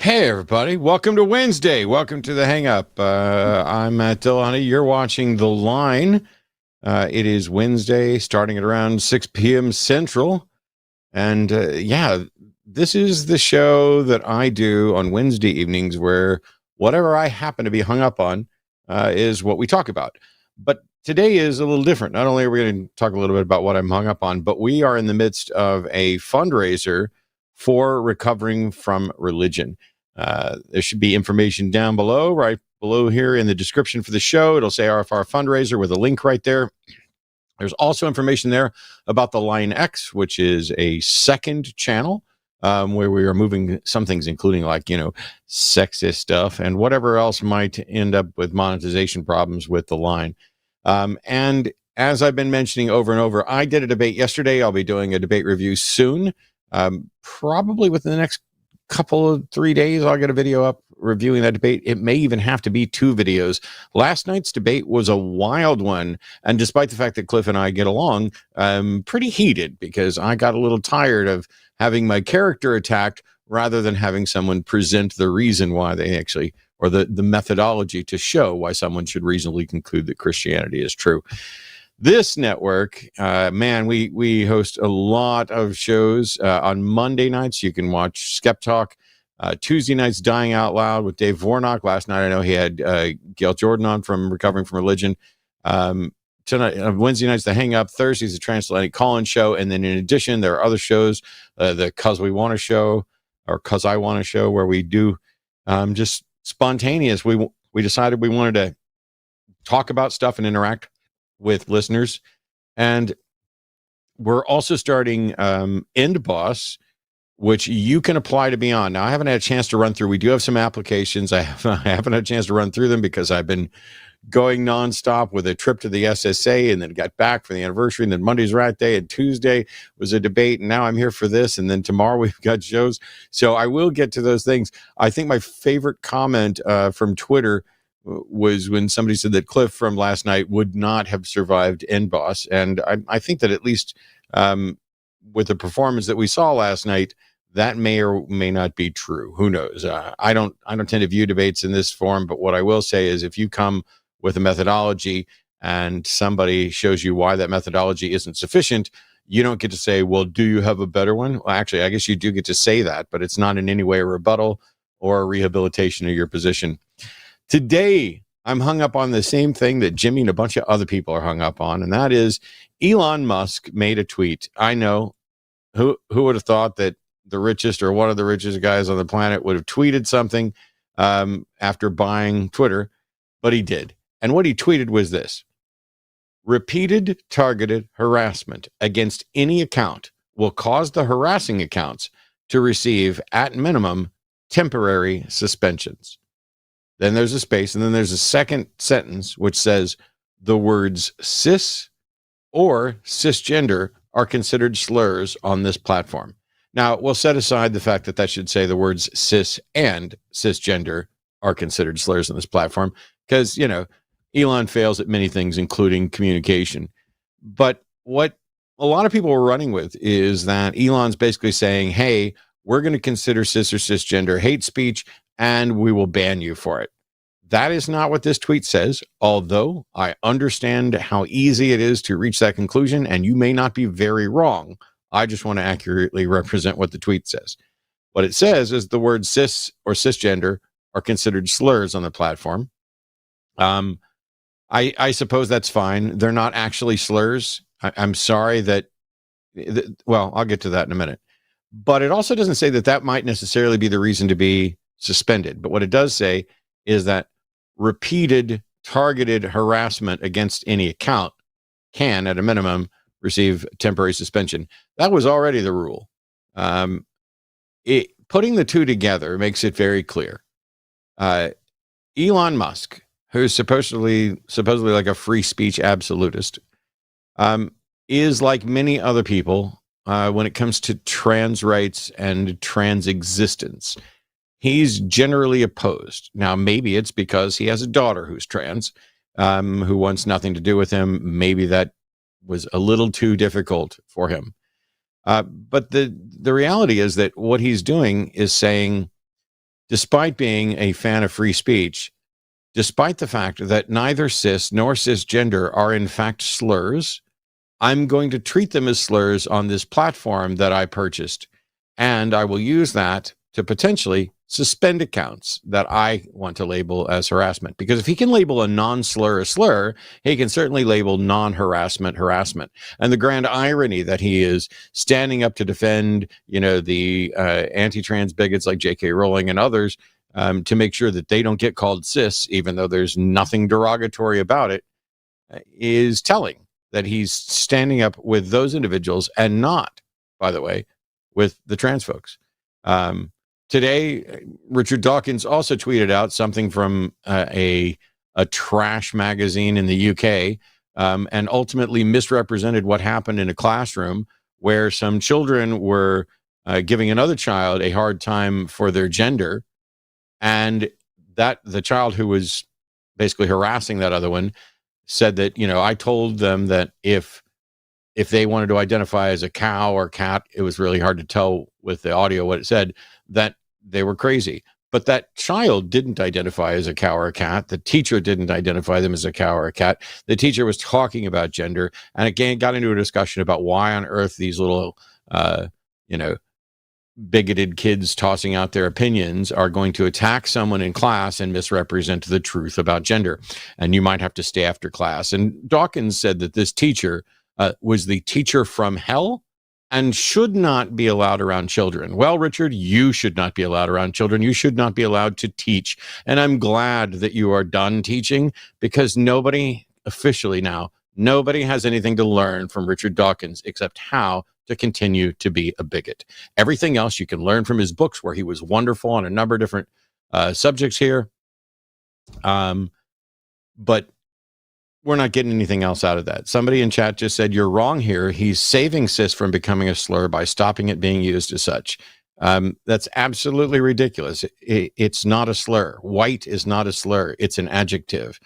Hey everybody, welcome to Wednesday. Welcome to the Hang Up. I'm Matt Dillahunty. You're watching The Line. It is Wednesday, starting at around 6 p.m. Central. And this is the show that I do on Wednesday evenings where whatever I happen to be hung up on is what we talk about. But today is a little different. Not only are we going to talk a little bit about what I'm hung up on, but we are in the midst of a fundraiser for recovering from religion. There should be information down below, right below here in the description for the show. It'll say RFR fundraiser with a link right there. There's also information there about the Line X, which is a second channel where we are moving some things, including sexist stuff and whatever else might end up with monetization problems with the line. And as I've been mentioning over and over, I did a debate yesterday. I'll be doing a debate review soon, probably within the next couple of 3 days. I'll get a video up reviewing that debate. It may even have to be 2 videos. Last night's debate was a wild one, and despite the fact that Cliff and I get along, pretty heated because I got a little tired of having my character attacked rather than having someone present the reason why they actually, or the methodology to show why someone should reasonably conclude that Christianity is true. This network, we host a lot of shows. On Monday nights, you can watch Skeptalk. Tuesday nights, Dying Out Loud with Dave Warnock. Last night, I know he had Gail Jordan on from Recovering from Religion. Tonight, Wednesday nights, The Hang Up. Thursdays, the Transatlantic Call-In Show. And then in addition, there are other shows, the Cus We Wanna show, or Cus I Wanna show, where we do just spontaneous. We decided we wanted to talk about stuff and interact with listeners, and we're also starting End Boss, which you can apply to be on. Now, I haven't had a chance to run through. We do have some applications. I haven't had a chance to run through them because I've been going nonstop with a trip to the SSA, and then got back for the anniversary, and then Monday's Rat Day, and Tuesday was a debate, and now I'm here for this, and then tomorrow we've got shows. So I will get to those things. I think my favorite comment from Twitter was when somebody said that Cliff from last night would not have survived End Boss. And I think that at least with the performance that we saw last night, that may or may not be true. Who knows? I don't tend to view debates in this form, but what I will say is if you come with a methodology and somebody shows you why that methodology isn't sufficient, you don't get to say, well, do you have a better one? Well, actually, I guess you do get to say that, but it's not in any way a rebuttal or a rehabilitation of your position. Today, I'm hung up on the same thing that Jimmy and a bunch of other people are hung up on, and that is Elon Musk made a tweet. I know, who would have thought that the richest or one of the richest guys on the planet would have tweeted something after buying Twitter, but he did. And what he tweeted was this: repeated targeted harassment against any account will cause the harassing accounts to receive, at minimum, temporary suspensions. Then there's a space, and then there's a second sentence which says the words cis or cisgender are considered slurs on this platform. Now, we'll set aside the fact that that should say the words cis and cisgender are considered slurs on this platform because, Elon fails at many things, including communication. But what a lot of people are running with is that Elon's basically saying, hey, we're going to consider cis or cisgender hate speech, and we will ban you for it. That is not what this tweet says, although I understand how easy it is to reach that conclusion, and you may not be very wrong. I just want to accurately represent what the tweet says. What it says is the word cis or cisgender are considered slurs on the platform. I suppose that's fine. They're not actually slurs. I'm sorry that, well, I'll get to that in a minute. But it also doesn't say that that might necessarily be the reason to be suspended. But what it does say is that repeated targeted harassment against any account can, at a minimum, receive temporary suspension. That was already the rule. Putting the two together makes it very clear. Elon Musk, who's supposedly like a free speech absolutist, is like many other people when it comes to trans rights and trans existence. He's generally opposed. Now, maybe it's because he has a daughter who's trans, who wants nothing to do with him. Maybe that was a little too difficult for him. But the reality is that what he's doing is saying despite being a fan of free speech, despite the fact that neither cis nor cisgender are in fact slurs, I'm going to treat them as slurs on this platform that I purchased. And I will use that to potentially suspend accounts that I want to label as harassment. Because if he can label a non-slur a slur, he can certainly label non-harassment harassment. And the grand irony that he is standing up to defend, the anti-trans bigots like J.K. Rowling and others, to make sure that they don't get called cis, even though there's nothing derogatory about it, is telling that he's standing up with those individuals and not, by the way, with the trans folks. Today, Richard Dawkins also tweeted out something from a trash magazine in the UK, and ultimately misrepresented what happened in a classroom where some children were giving another child a hard time for their gender, and that the child who was basically harassing that other one said that, I told them that if they wanted to identify as a cow or cat, it was really hard to tell with the audio what it said, that they were crazy. But that child didn't identify as a cow or a cat. The teacher didn't identify them as a cow or a cat. The teacher was talking about gender, and again got into a discussion about why on earth these little, bigoted kids tossing out their opinions are going to attack someone in class and misrepresent the truth about gender. And you might have to stay after class. And Dawkins said that this teacher was the teacher from hell and should not be allowed around children. Well, Richard, you should not be allowed around children. You should not be allowed to teach. And I'm glad that you are done teaching, because nobody has anything to learn from Richard Dawkins except how to continue to be a bigot. Everything else you can learn from his books, where he was wonderful on a number of different subjects here. But we're not getting anything else out of that. Somebody in chat just said, you're wrong here. He's saving cis from becoming a slur by stopping it being used as such. That's absolutely ridiculous. It's not a slur. White is not a slur. It's an adjective.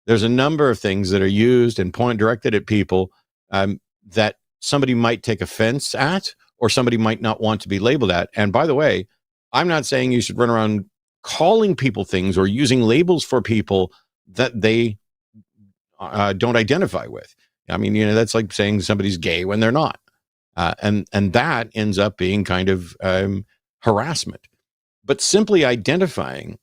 There's a number of things that are used and directed at people that somebody might take offense at, or somebody might not want to be labeled at. And by the way, I'm not saying you should run around calling people things or using labels for people that they don't identify with. I mean, that's like saying somebody's gay when they're not. And that ends up being kind of harassment. But simply identifying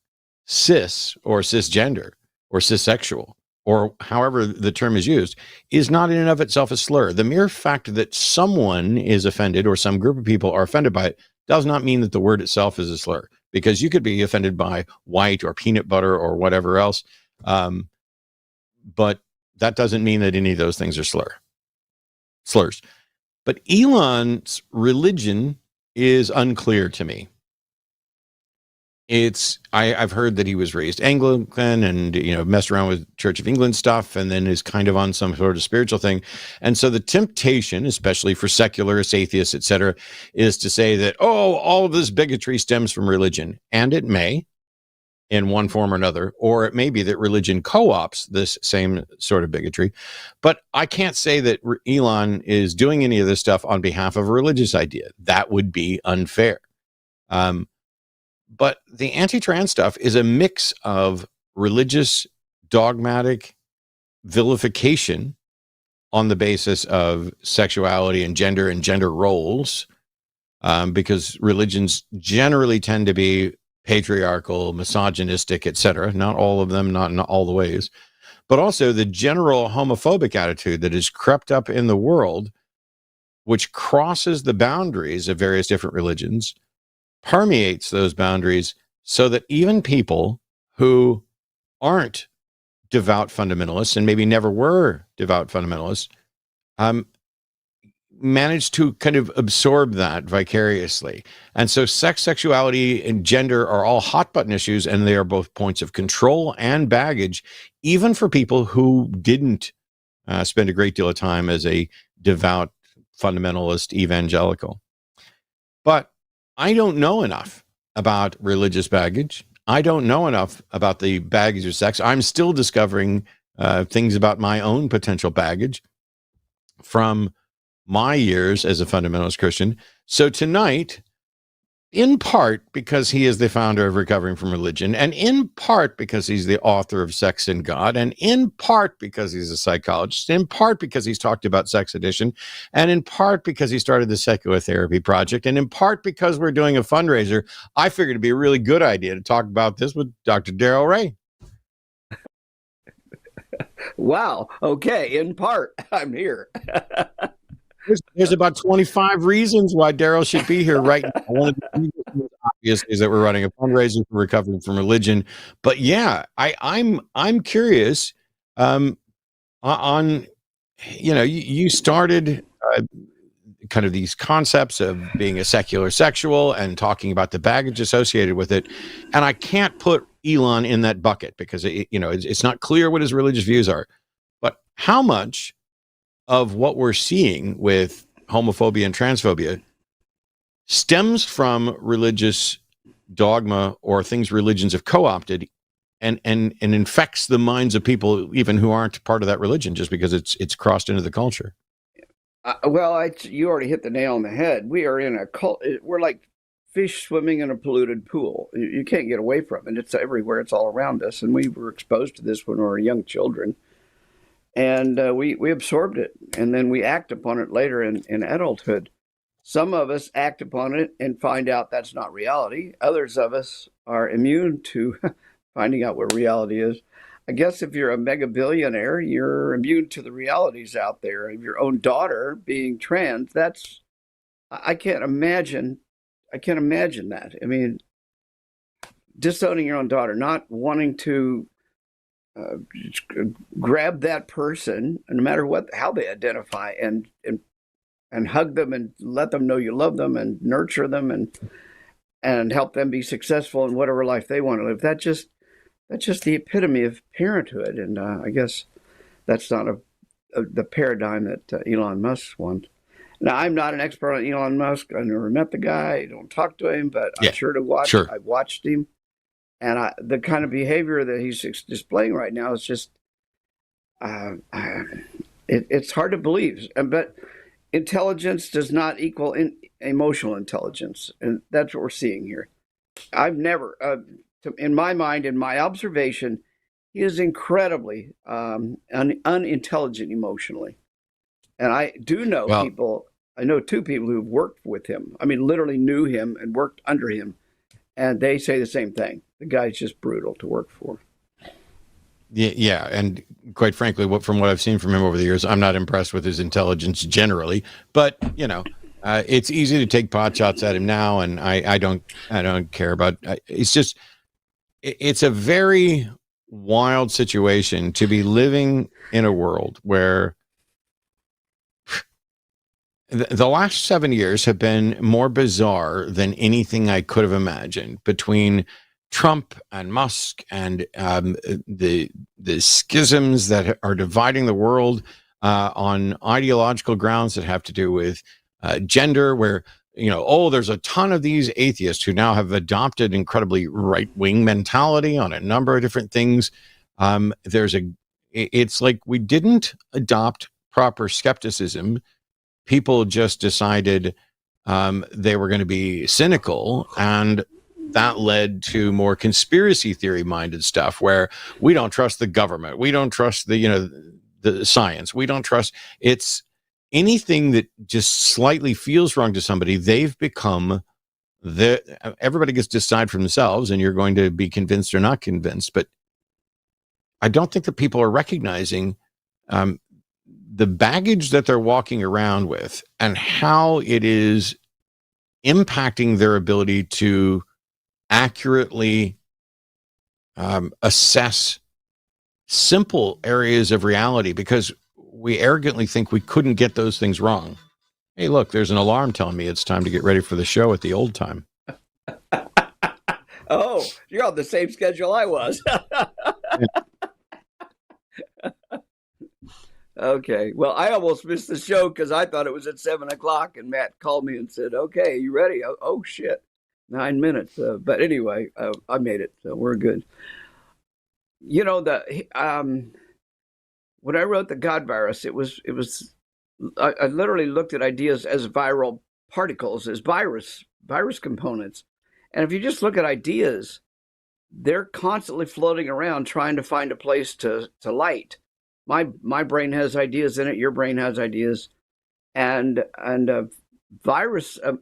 cis or cisgender or cissexual, or however the term is used, is not in and of itself a slur. The mere fact that someone is offended or some group of people are offended by it does not mean that the word itself is a slur, because you could be offended by white or peanut butter or whatever else. But that doesn't mean that any of those things are slurs. But Elon's religion is unclear to me. I've heard that he was raised Anglican and, messed around with Church of England stuff, and then is kind of on some sort of spiritual thing. And so the temptation, especially for secularists, atheists, etc., is to say that, all of this bigotry stems from religion. And it may, in one form or another, or it may be that religion co-ops this same sort of bigotry. But I can't say that Elon is doing any of this stuff on behalf of a religious idea. That would be unfair. But the anti-trans stuff is a mix of religious, dogmatic vilification on the basis of sexuality and gender roles, because religions generally tend to be patriarchal, misogynistic, etc. Not all of them, not in all the ways, but also the general homophobic attitude that has crept up in the world, which crosses the boundaries of various different religions, permeates those boundaries, so that even people who aren't devout fundamentalists, and maybe never were devout fundamentalists, manage to kind of absorb that vicariously. And so sex, sexuality, and gender are all hot button issues, and they are both points of control and baggage, even for people who didn't spend a great deal of time as a devout fundamentalist evangelical. But I don't know enough about religious baggage. I don't know enough about the baggage of sex. I'm still discovering things about my own potential baggage from my years as a fundamentalist Christian. So tonight, in part because he is the founder of Recovering from Religion, and in part because he's the author of Sex and God, and in part because he's a psychologist, in part because he's talked about sex addiction, and in part because he started the Secular Therapy Project, and in part because we're doing a fundraiser, I figured it'd be a really good idea to talk about this with Dr. Darrel Ray. Wow. Okay. In part, I'm here. There's about 25 reasons why Darrel should be here right now. One of the reasons obvious is that we're running a fundraiser for Recovering from Religion. But yeah, I'm curious on you started kind of these concepts of being a secular sexual and talking about the baggage associated with it, and I can't put Elon in that bucket because it's not clear what his religious views are. But how much of what we're seeing with homophobia and transphobia stems from religious dogma or things religions have co-opted and infects the minds of people even who aren't part of that religion just because it's crossed into the culture? You already hit the nail on the head. We are in a cult. We're like fish swimming in a polluted pool. You can't get away from it. It's everywhere. It's all around us. And we were exposed to this when we were young children. And we absorbed it, and then we act upon it later in adulthood. Some of us act upon it and find out that's not reality. Others of us are immune to finding out what reality is. I guess if you're a mega billionaire, you're immune to the realities out there of your own daughter being trans. I can't imagine. I can't imagine that. I mean, disowning your own daughter, not wanting to grab that person, no matter how they identify, and hug them and let them know you love them and nurture them and help them be successful in whatever life they want to live. That's just the epitome of parenthood, and I guess that's not the paradigm that Elon Musk wants. Now, I'm not an expert on Elon Musk. I never met the guy. I don't talk to him, but I'm sure to watch. Sure. I've watched him. And the kind of behavior that he's displaying right now is just, it's hard to believe. But intelligence does not equal emotional intelligence. And that's what we're seeing here. I've never, in my mind, in my observation, he is incredibly unintelligent emotionally. And I do know people, I know two people who've worked with him. I mean, literally knew him and worked under him. And they say the same thing. The guy's just brutal to work for. Yeah, and quite frankly, from what I've seen from him over the years, I'm not impressed with his intelligence generally. But it's easy to take pot shots at him now, and I don't care about. It's a very wild situation to be living in a world where the last 7 years have been more bizarre than anything I could have imagined between Trump and Musk and the schisms that are dividing the world on ideological grounds that have to do with gender, where there's a ton of these atheists who now have adopted incredibly right-wing mentality on a number of different things. It's like we didn't adopt proper skepticism. People just decided they were going to be cynical, and that led to more conspiracy theory minded stuff where we don't trust the government, we don't trust the science, we don't trust it's anything that just slightly feels wrong to somebody. They've become everybody gets to decide for themselves, and you're going to be convinced or not convinced. But I don't think that people are recognizing the baggage that they're walking around with and how it is impacting their ability to accurately assess simple areas of reality, because we arrogantly think we couldn't get those things wrong. Hey, look, there's an alarm telling me it's time to get ready for the show at the old time. Oh, you're on the same schedule I was. Okay. Well, I almost missed the show because I thought it was at 7:00, and Matt called me and said, "Okay, you ready?" Oh shit, 9 minutes. But anyway, I made it, so we're good. When I wrote the God virus, I literally looked at ideas as viral particles, as virus components. And if you just look at ideas, they're constantly floating around trying to find a place to light. My brain has ideas in it. Your brain has ideas, and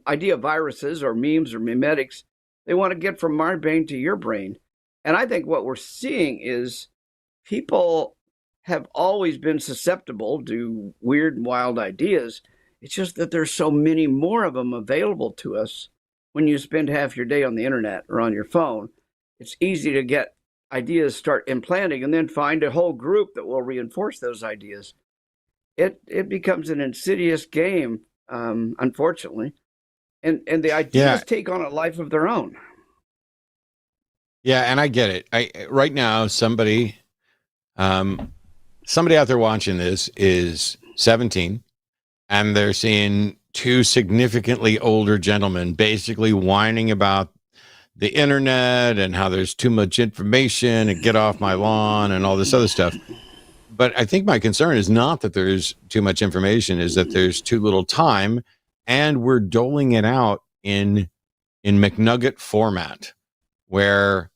idea viruses or memes or memetics, they want to get from my brain to your brain. And I think what we're seeing is people have always been susceptible to weird and wild ideas. It's just that there's so many more of them available to us when you spend half your day on the internet or on your phone. It's easy to get ideas, start implanting, and then find a whole group that will reinforce those ideas. It becomes an insidious game, unfortunately, and the ideas take on a life of their own. Yeah, and I get it. Right now, somebody out there watching this is 17, and they're seeing two significantly older gentlemen basically whining about the internet and how there's too much information and get off my lawn and all this other stuff. But I think my concern is not that there's too much information, is that there's too little time, and we're doling it out in McNugget format, where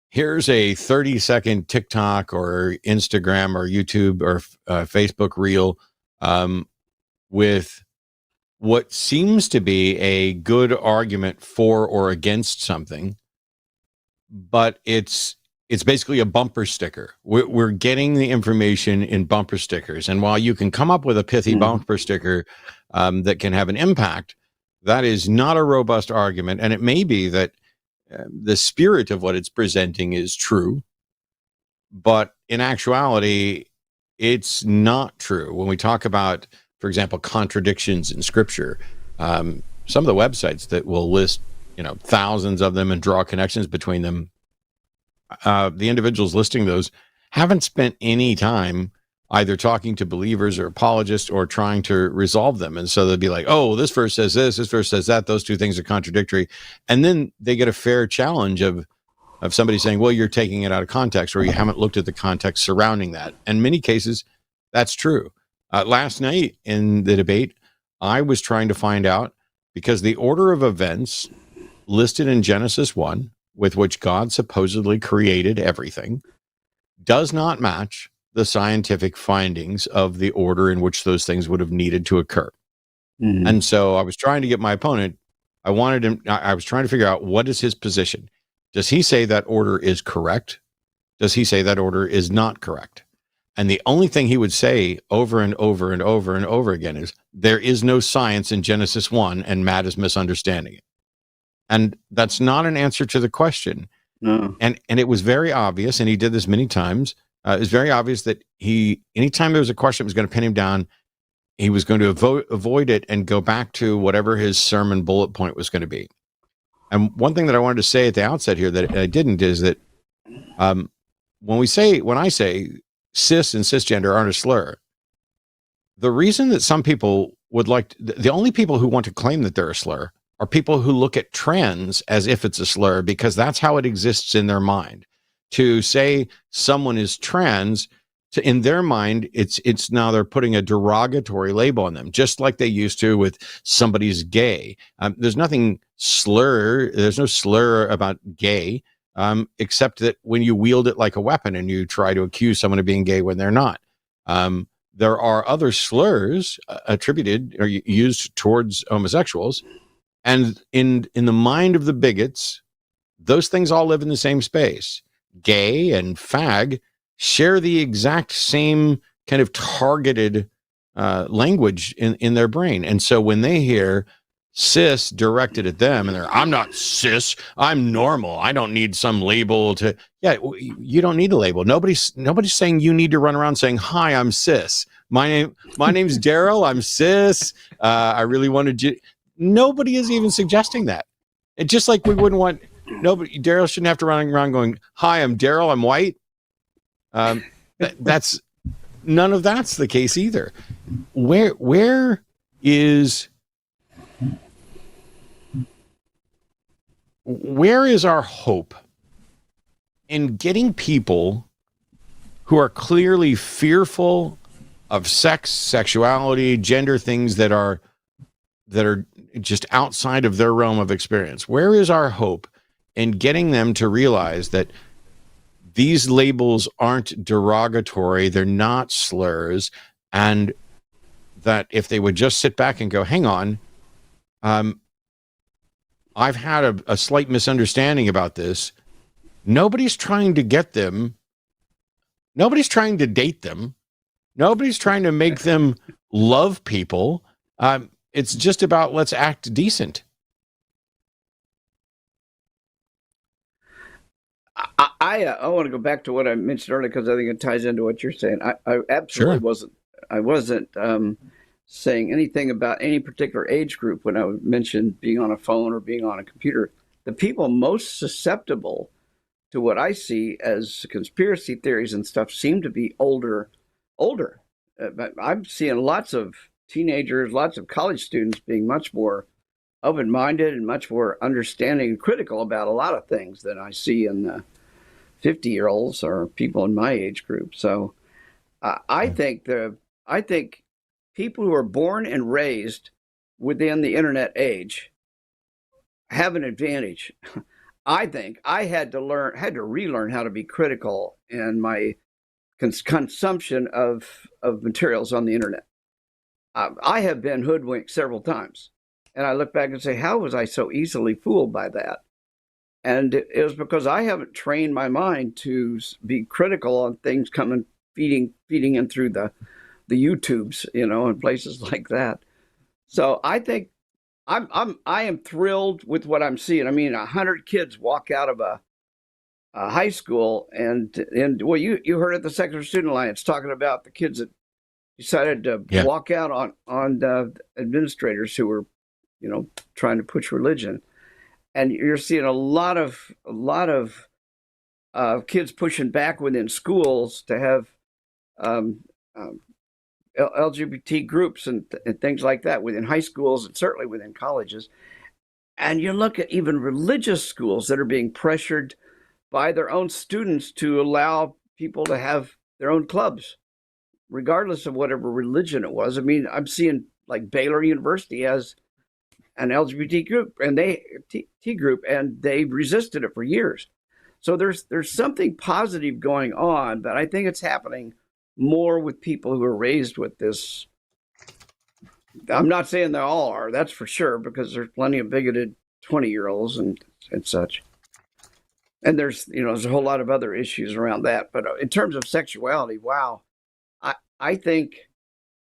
here's a 30-second TikTok or Instagram or YouTube or Facebook reel with what seems to be a good argument for or against something, but it's basically a bumper sticker. We're getting the information in bumper stickers. And while you can come up with a pithy bumper sticker that can have an impact, that is not a robust argument. And it may be that the spirit of what it's presenting is true, but in actuality, it's not true. When we talk about, for example, contradictions in scripture, some of the websites that will list, thousands of them and draw connections between them, the individuals listing those haven't spent any time either talking to believers or apologists or trying to resolve them. And so they'll be like, oh, this verse says this verse says that, those two things are contradictory. And then they get a fair challenge of somebody saying, well, you're taking it out of context, or you haven't looked at the context surrounding that. In many cases, that's true. Last night in the debate, I was trying to find out, because the order of events listed in Genesis 1, with which God supposedly created everything, does not match the scientific findings of the order in which those things would have needed to occur. Mm-hmm. And so I was trying to get my opponent, I was trying to figure out, what is his position? Does he say that order is correct? Does he say that order is not correct? And the only thing he would say over and over and over and over again is, there is no science in Genesis 1 and Matt is misunderstanding it. And that's not an answer to the question. No. And it was very obvious, and he did this many times. It was very obvious that anytime there was a question that was going to pin him down, he was going to avoid it and go back to whatever his sermon bullet point was going to be. And one thing that I wanted to say at the outset here that I didn't is that when I say cis and cisgender aren't a slur, the reason that some people the only people who want to claim that they're a slur are people who look at trans as if it's a slur, because that's how it exists in their mind. To say someone is trans, in their mind, it's now they're putting a derogatory label on them, just like they used to with somebody's gay. There's no slur about gay, except that when you wield it like a weapon and you try to accuse someone of being gay when they're not. There are other slurs attributed or used towards homosexuals. And in the mind of the bigots, those things all live in the same space. Gay and fag share the exact same kind of targeted language in their brain. And so when they hear cis directed at them, and I'm not cis, I'm normal, I don't need some label to, you don't need a label. Nobody's saying you need to run around saying, hi, I'm cis. My name's Darrel, I'm cis. I really wanted you. Nobody is even suggesting that. And just like we wouldn't want, Darrel shouldn't have to run around going, hi, I'm Darrel, I'm white. That's none of that's the case either. Where is our hope in getting people who are clearly fearful of sex, sexuality, gender, things that are that are just outside of their realm of experience? Where is our hope in getting them to realize that these labels aren't derogatory, they're not slurs, and that if they would just sit back and go, hang on, I've had a slight misunderstanding about this. Nobody's trying to get them. Nobody's trying to date them. Nobody's trying to make them love people. It's just about let's act decent. I want to go back to what I mentioned earlier because I think it ties into what you're saying. I absolutely Sure. wasn't saying anything about any particular age group when I mentioned being on a phone or being on a computer. The people most susceptible to what I see as conspiracy theories and stuff seem to be older. I'm seeing lots of teenagers, lots of college students being much more open-minded and much more understanding and critical about a lot of things than I see in the 50-year-olds or people in my age group. So I think people who are born and raised within the internet age have an advantage. I think I had to relearn how to be critical in my consumption of materials on the internet. I have been hoodwinked several times. And I look back and say, how was I so easily fooled by that? And it was because I haven't trained my mind to be critical on things feeding in through the YouTubes, and places like that. So I think I am thrilled with what I'm seeing. I mean, 100 kids walk out of a high school, and well, you heard at the Secular Student Alliance talking about the kids that decided to walk out on the administrators who were, trying to push religion, and you're seeing a lot of kids pushing back within schools to have LGBT groups and things like that within high schools and certainly within colleges. And you look at even religious schools that are being pressured by their own students to allow people to have their own clubs, regardless of whatever religion it was. I mean, I'm seeing like Baylor University has an LGBT group and T group, and they resisted it for years. So there's something positive going on, but I think it's happening more with people who are raised with this. I'm not saying they all are, that's for sure, because there's plenty of bigoted 20-year-olds and such. And there's a whole lot of other issues around that. But in terms of sexuality, wow, I think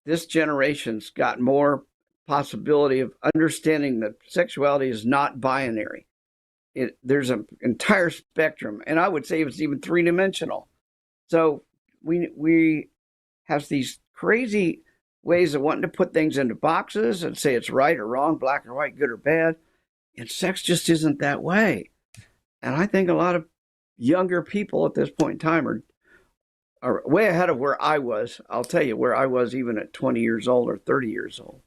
this generation's got more possibility of understanding that sexuality is not binary. There's an entire spectrum, and I would say it's even three-dimensional. So we have these crazy ways of wanting to put things into boxes and say it's right or wrong, black or white, good or bad, and sex just isn't that way. And I think a lot of younger people at this point in time are way ahead of where I was. I'll tell you where I was even at 20 years old or 30 years old.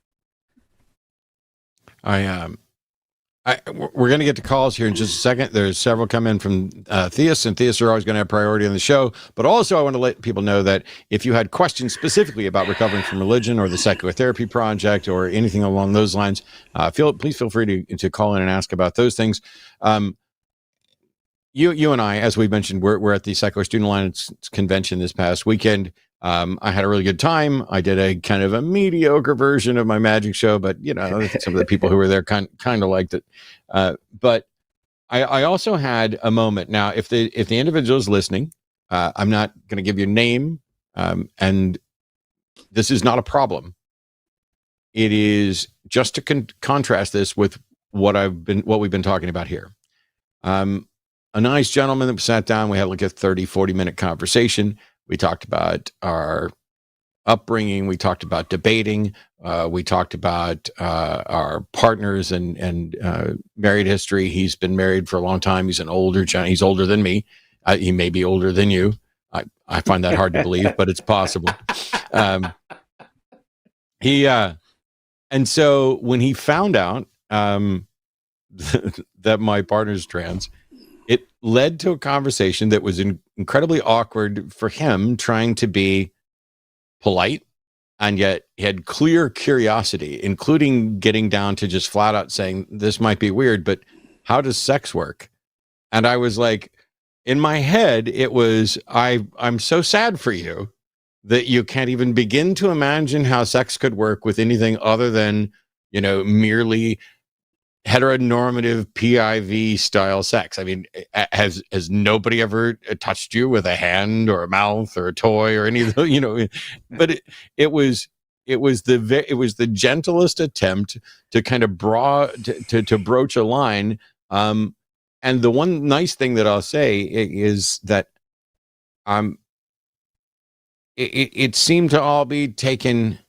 We're going to get to calls here in just a second. There's several come in from theists, and theists are always going to have priority on the show. But also, I want to let people know that if you had questions specifically about recovering from religion or the Psychotherapy Project or anything along those lines, please feel free to call in and ask about those things. You and I, as we mentioned, we're at the Psycho Student Alliance convention this past weekend. I had a really good time. I did a kind of a mediocre version of my magic show, but some of the people who were there kind of liked it. But I also had a moment. Now, if the individual is listening, I'm not going to give your name, and this is not a problem. It is just to contrast this with what we've been talking about here. A nice gentleman that sat down. We had like a 30-40 minute conversation. We talked about our upbringing. We talked about debating. We talked about our partners and married history. He's been married for a long time. He's he's older than me. He may be older than you. I find that hard to believe, but it's possible. And so when he found out that my partner's trans, it led to a conversation that was incredibly awkward for him, trying to be polite and yet he had clear curiosity, including getting down to just flat out saying, this might be weird, but how does sex work? And I was like, in my head, it was, I'm so sad for you that you can't even begin to imagine how sex could work with anything other than, merely heteronormative PIV style sex. I mean, has nobody ever touched you with a hand or a mouth or a toy or any of the, but it was the gentlest attempt to kind of to broach a line. And the one nice thing that I'll say is that it seemed to all be taken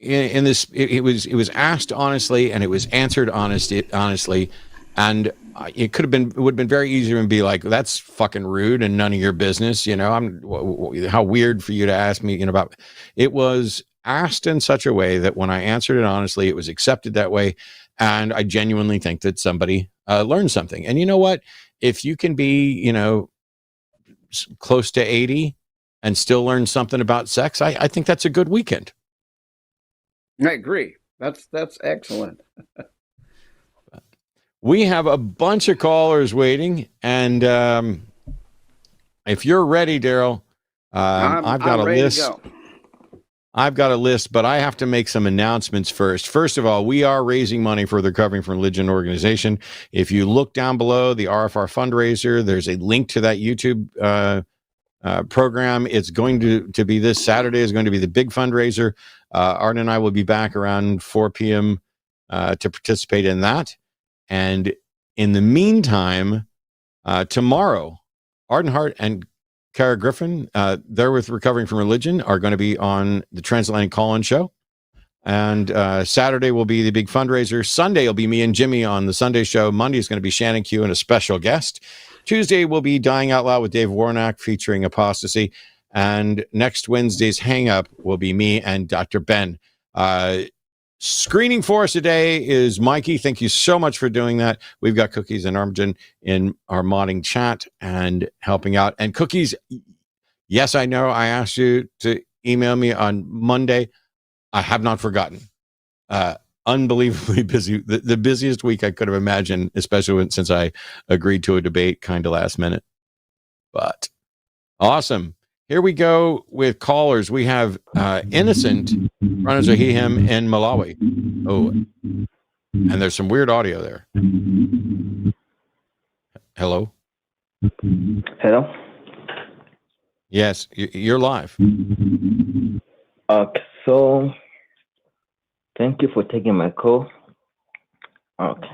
in this. It was asked honestly, and it was answered honestly, and it would have been very easy to be like, that's fucking rude and none of your business. How weird for you to ask me about. It was asked in such a way that when I answered it honestly, it was accepted that way. And I genuinely think that somebody learned something. And you know what? If you can be, close to 80 and still learn something about sex, I think that's a good weekend. I agree. That's excellent. We have a bunch of callers waiting. And if you're ready, Darrel, I've got a list. I've got a list, but I have to make some announcements first. First of all, we are raising money for the Recovering from Religion organization. If you look down below the RFR fundraiser, there's a link to that YouTube program. It's going to be this Saturday is going to be the big fundraiser. Aron and I will be back around 4 p.m. To participate in that. And in the meantime, tomorrow, Arden Hart and Kara Griffin, they're with Recovering from Religion, are going to be on the Transatlantic Call-In Show. And Saturday will be the big fundraiser. Sunday will be me and Jimmy on the Sunday show. Monday is going to be Shannon Q and a special guest. Tuesday will be Dying Out Loud with Dave Warnock featuring Apostasy. And next Wednesday's Hang Up will be me and Dr. Ben. Screening for us today is Mikey. Thank you so much for doing that. We've got Cookies and Armjan in our modding chat and helping out. And Cookies, yes, I know I asked you to email me on Monday. I have not forgotten. Unbelievably busy. The busiest week I could have imagined, especially since I agreed to a debate kind of last minute. But awesome. Here we go with callers. We have Innocent, runners of he, him in Malawi. Oh, and there's some weird audio there. Hello? Hello? Yes, you're live. Okay, so thank you for taking my call. Okay,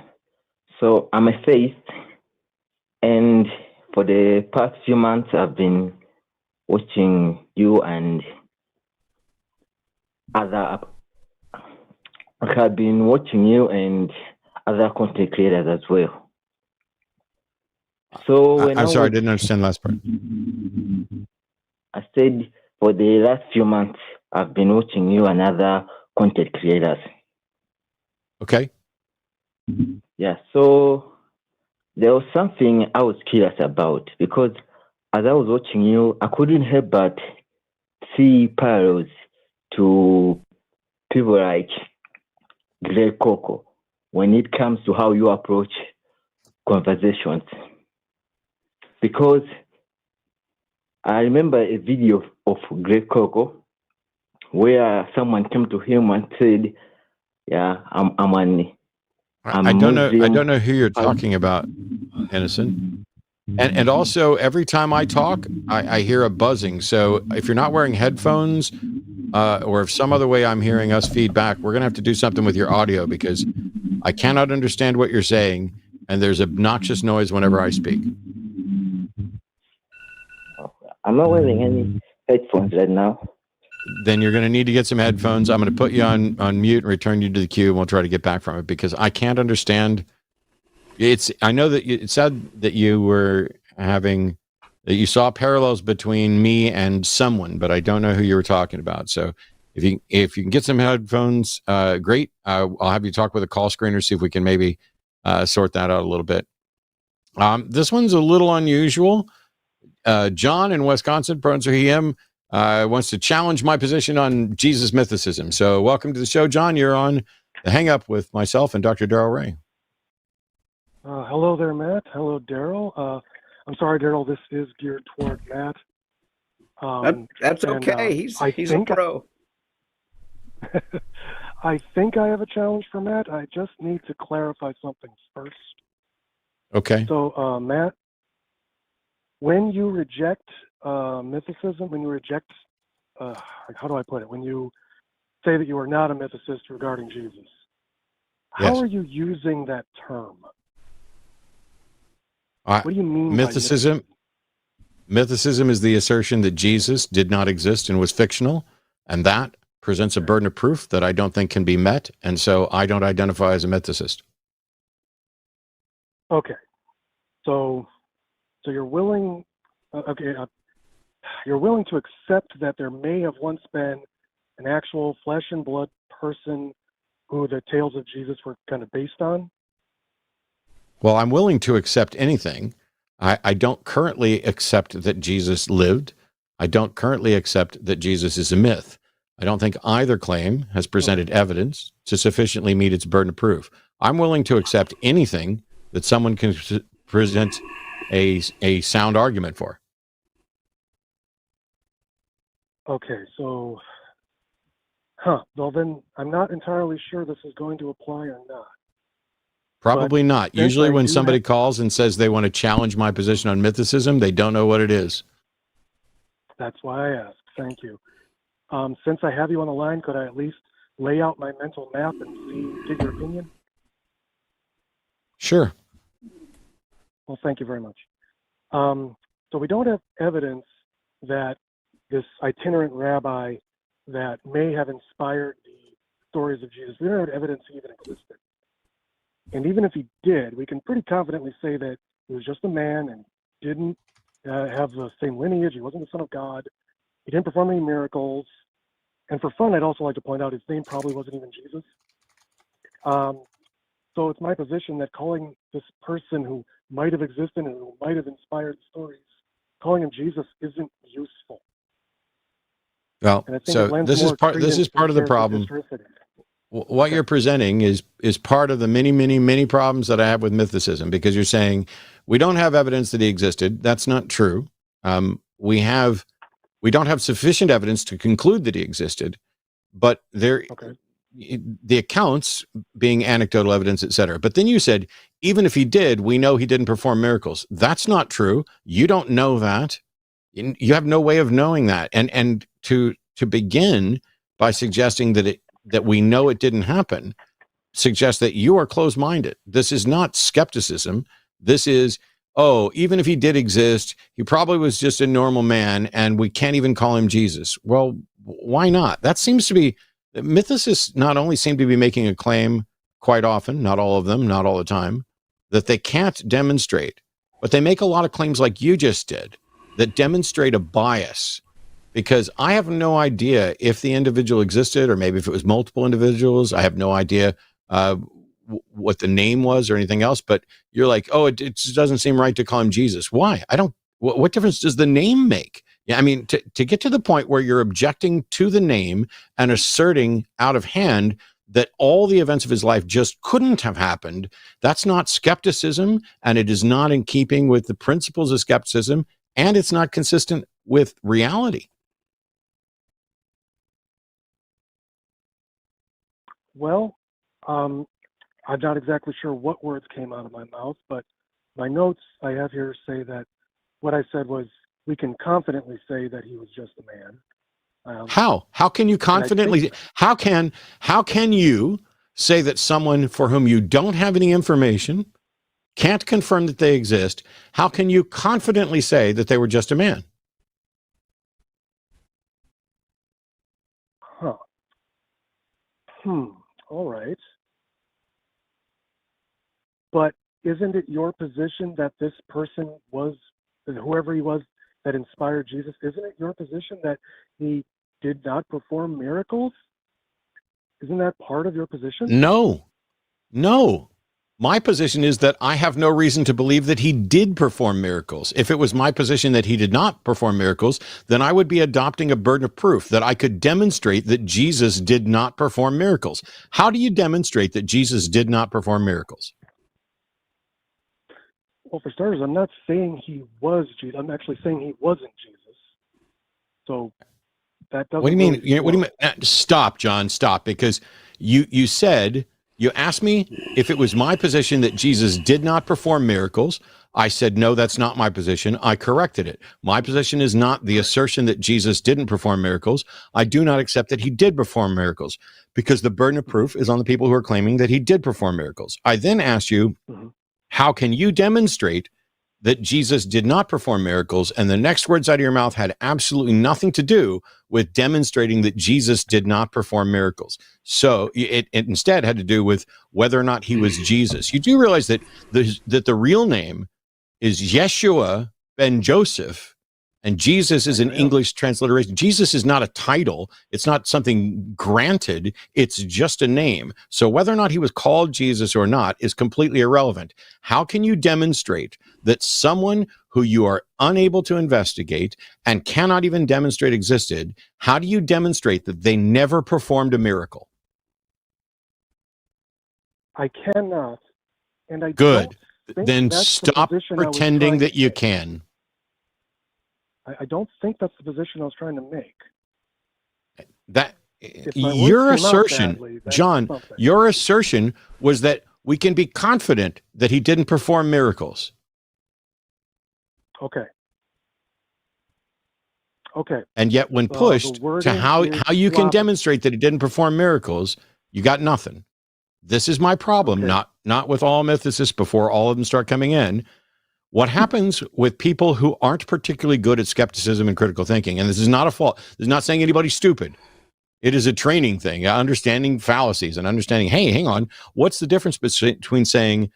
so I'm a faith, and for the past few months, I've been watching you and other. I have been watching you and other content creators as well. So I'm sorry, I didn't understand the last part. I said for the last few months, I've been watching you and other content creators. Okay. Yeah, so there was something I was curious about, because as I was watching you, I couldn't help but see parallels to people like Greg Coco when it comes to how you approach conversations. Because I remember a video of Greg Coco where someone came to him and said, "Yeah, I'm I don't know who you're talking about, Innocent. And also, every time I talk, I hear a buzzing. So if you're not wearing headphones, or if some other way I'm hearing us feedback, we're going to have to do something with your audio, because I cannot understand what you're saying, and there's obnoxious noise whenever I speak. I'm not wearing any headphones right now. Then you're going to need to get some headphones. I'm going to put you on mute and return you to the queue, and we'll try to get back from it, because I can't understand. I know that it said that you saw parallels between me and someone, but I don't know who you were talking about. So if you can get some headphones, great. I'll have you talk with a call screener, see if we can maybe sort that out a little bit. This one's a little unusual. John in Wisconsin, pronouns are he, him. wants to challenge my position on Jesus mythicism. So welcome to the show, John. You're on the Hang Up with myself and Dr. Darrel Ray. Hello there, Matt. Hello, Darrel. I'm sorry, Darrel, this is geared toward Matt. That's okay. He's a pro. I think I have a challenge for Matt. I just need to clarify something first. Okay. So, Matt, when you reject mythicism, when you reject, how do I put it? When you say that you are not a mythicist regarding Jesus, how Yes. are you using that term? What do you mean mythicism? Mythicism is the assertion that Jesus did not exist and was fictional, and that presents a burden of proof that I don't think can be met, and so I don't identify as a mythicist. Okay. So you're willing, you're willing to accept that there may have once been an actual flesh and blood person who the tales of Jesus were kind of based on? Well, I'm willing to accept anything. I don't currently accept that Jesus lived. I don't currently accept that Jesus is a myth. I don't think either claim has presented evidence to sufficiently meet its burden of proof. I'm willing to accept anything that someone can present a sound argument for. Okay, so, well then, I'm not entirely sure this is going to apply or not. Probably not. Usually when somebody calls and says they want to challenge my position on mythicism, they don't know what it is. That's why I asked. Thank you. Since I have you on the line, could I at least lay out my mental map and get your opinion? Sure. Well, thank you very much. So we don't have evidence that this itinerant rabbi that may have inspired the stories of Jesus, we don't have evidence he even existed. And even if he did, we can pretty confidently say that he was just a man and didn't have the same lineage. He wasn't the son of God. He didn't perform any miracles. And for fun, I'd also like to point out his name probably wasn't even Jesus. So it's my position that calling this person who might have existed and who might have inspired stories, calling him Jesus isn't useful. Well, so this is part of the problem. What you're presenting is part of the many problems that I have with mythicism, because you're saying we don't have evidence that he existed. That's not true. We don't have sufficient evidence to conclude that he existed, but the accounts being anecdotal evidence, etc. But then you said, even if he did, we know he didn't perform miracles. That's not true. You don't know that. You have no way of knowing that. And to begin by suggesting that we know it didn't happen suggests that you are closed-minded. This is not skepticism. This is, even if he did exist, he probably was just a normal man and we can't even call him Jesus. Well, why not? That seems to be, mythicists not only seem to be making a claim quite often, not all of them, not all the time, that they can't demonstrate, but they make a lot of claims like you just did that demonstrate a bias. Because I have no idea if the individual existed, or maybe if it was multiple individuals. I have no idea what the name was or anything else. But you're like, it just doesn't seem right to call him Jesus. Why? What difference does the name make? Yeah, I mean, to get to the point where you're objecting to the name and asserting out of hand that all the events of his life just couldn't have happened, that's not skepticism, and it is not in keeping with the principles of skepticism, and it's not consistent with reality. Well, I'm not exactly sure what words came out of my mouth, but my notes I have here say that what I said was, we can confidently say that he was just a man. How can you confidently, how can you say that someone for whom you don't have any information, can't confirm that they exist, how can you confidently say that they were just a man? All right. But isn't it your position that this person was, whoever he was that inspired Jesus, isn't it your position that he did not perform miracles? Isn't that part of your position? No. My position is that I have no reason to believe that he did perform miracles. If it was my position that he did not perform miracles, then I would be adopting a burden of proof that I could demonstrate that Jesus did not perform miracles. How do you demonstrate that Jesus did not perform miracles? Well, for starters, I'm not saying he was Jesus. I'm actually saying he wasn't Jesus. So that doesn't. What do you mean? Really What do you mean? Stop, John. Stop, because you said, you asked me if it was my position that Jesus did not perform miracles. I said no, that's not my position. I corrected it. My position is not the assertion that Jesus didn't perform miracles. I do not accept that he did perform miracles, because the burden of proof is on the people who are claiming that he did perform miracles. I then asked you, how can you demonstrate that Jesus did not perform miracles? And the next words out of your mouth had absolutely nothing to do with demonstrating that Jesus did not perform miracles. So it instead had to do with whether or not he was Jesus. You do realize that the real name is Yeshua ben Joseph, and Jesus is an English transliteration. Jesus is not a title. It's not something granted. It's just a name. So whether or not he was called Jesus or not is completely irrelevant. How can you demonstrate that someone who you are unable to investigate and cannot even demonstrate existed, how do you demonstrate that they never performed a miracle? I cannot. And I Good. don't think Then that's stop the position I was pretending trying that to you make. can. I don't think that's the position I was trying to make. That If my words your came out assertion, badly, that's John, something. your assertion was that we can be confident that he didn't perform miracles. Okay. Okay. And yet when The pushed to wording how is you can sloppy. demonstrate that he didn't perform miracles, you got nothing. This is my problem, Okay. not with all mythicists before all of them start coming in. What happens with people who aren't particularly good at skepticism and critical thinking, and this is not a fault, this is not saying anybody's stupid. It is a training thing, understanding fallacies and understanding, hey, hang on, what's the difference between saying,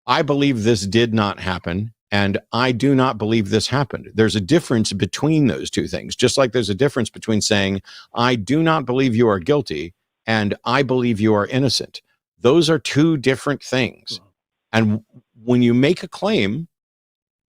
I believe this did not happen, and I do not believe this happened? There's a difference between those two things, just like there's a difference between saying, I do not believe you are guilty, and I believe you are innocent. Those are two different things. And when you make a claim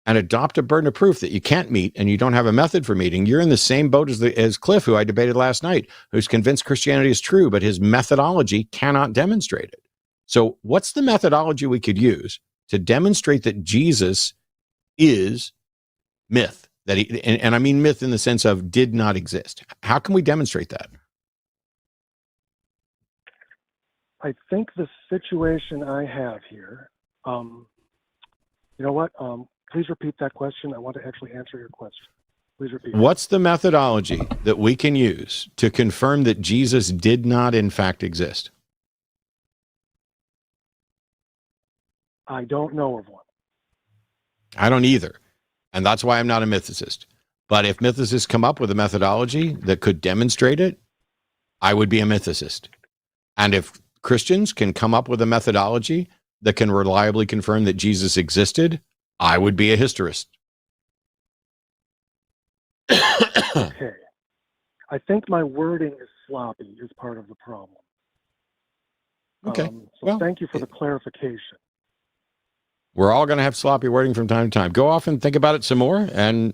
and adopt a burden of proof that you can't meet and you don't have a method for meeting, you're in the same boat as Cliff, who I debated last night, who's convinced Christianity is true, but his methodology cannot demonstrate it. So what's the methodology we could use to demonstrate that Jesus is myth? That he, and I mean myth in the sense of did not exist. How can we demonstrate that? I think the situation I have here, you know what? Please repeat that question. I want to actually answer your question. Please repeat. What's the methodology that we can use to confirm that Jesus did not, in fact, exist? I don't know of one. I don't either. And that's why I'm not a mythicist. But if mythicists come up with a methodology that could demonstrate it, I would be a mythicist. And if Christians can come up with a methodology that can reliably confirm that Jesus existed, I would be a historist. Okay. I think my wording is sloppy is part of the problem. Okay. So Well, thank you for the clarification. We're all going to have sloppy wording from time to time. Go off and think about it some more and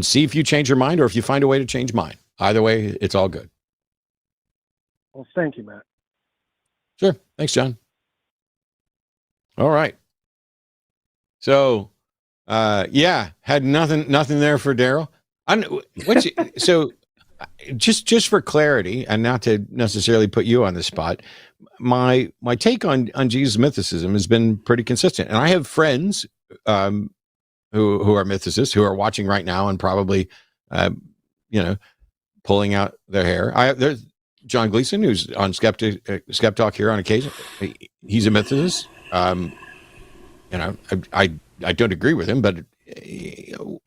see if you change your mind or if you find a way to change mine. Either way, it's all good. Well, thank you, Matt. Sure. Thanks, John. All right. So, had nothing there for Darrel. So just for clarity and not to necessarily put you on the spot, my take on Jesus mythicism has been pretty consistent. And I have friends who are mythicists who are watching right now and probably pulling out their hair. There's John Gleason, who's on Skeptalk here on occasion. He's a mythicist. I don't agree with him, but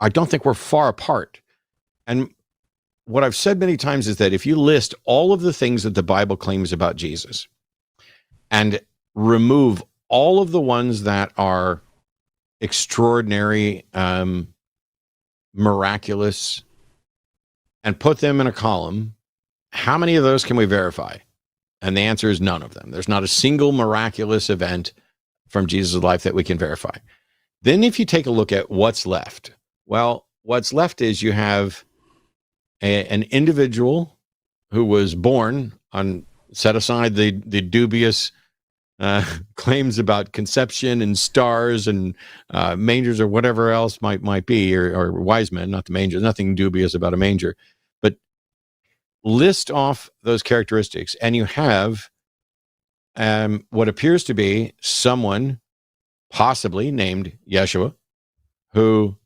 I don't think we're far apart. And what I've said many times is that if you list all of the things that the Bible claims about Jesus and remove all of the ones that are extraordinary, miraculous, and put them in a column, how many of those can we verify? And the answer is none of them. There's not a single miraculous event from Jesus' life that we can verify. Then if you take a look at what's left, well, what's left is you have an individual who was born on, set aside the dubious claims about conception and stars and mangers or whatever else might be, or wise men, not the manger, nothing dubious about a manger, but list off those characteristics, and you have what appears to be someone possibly named Yeshua, who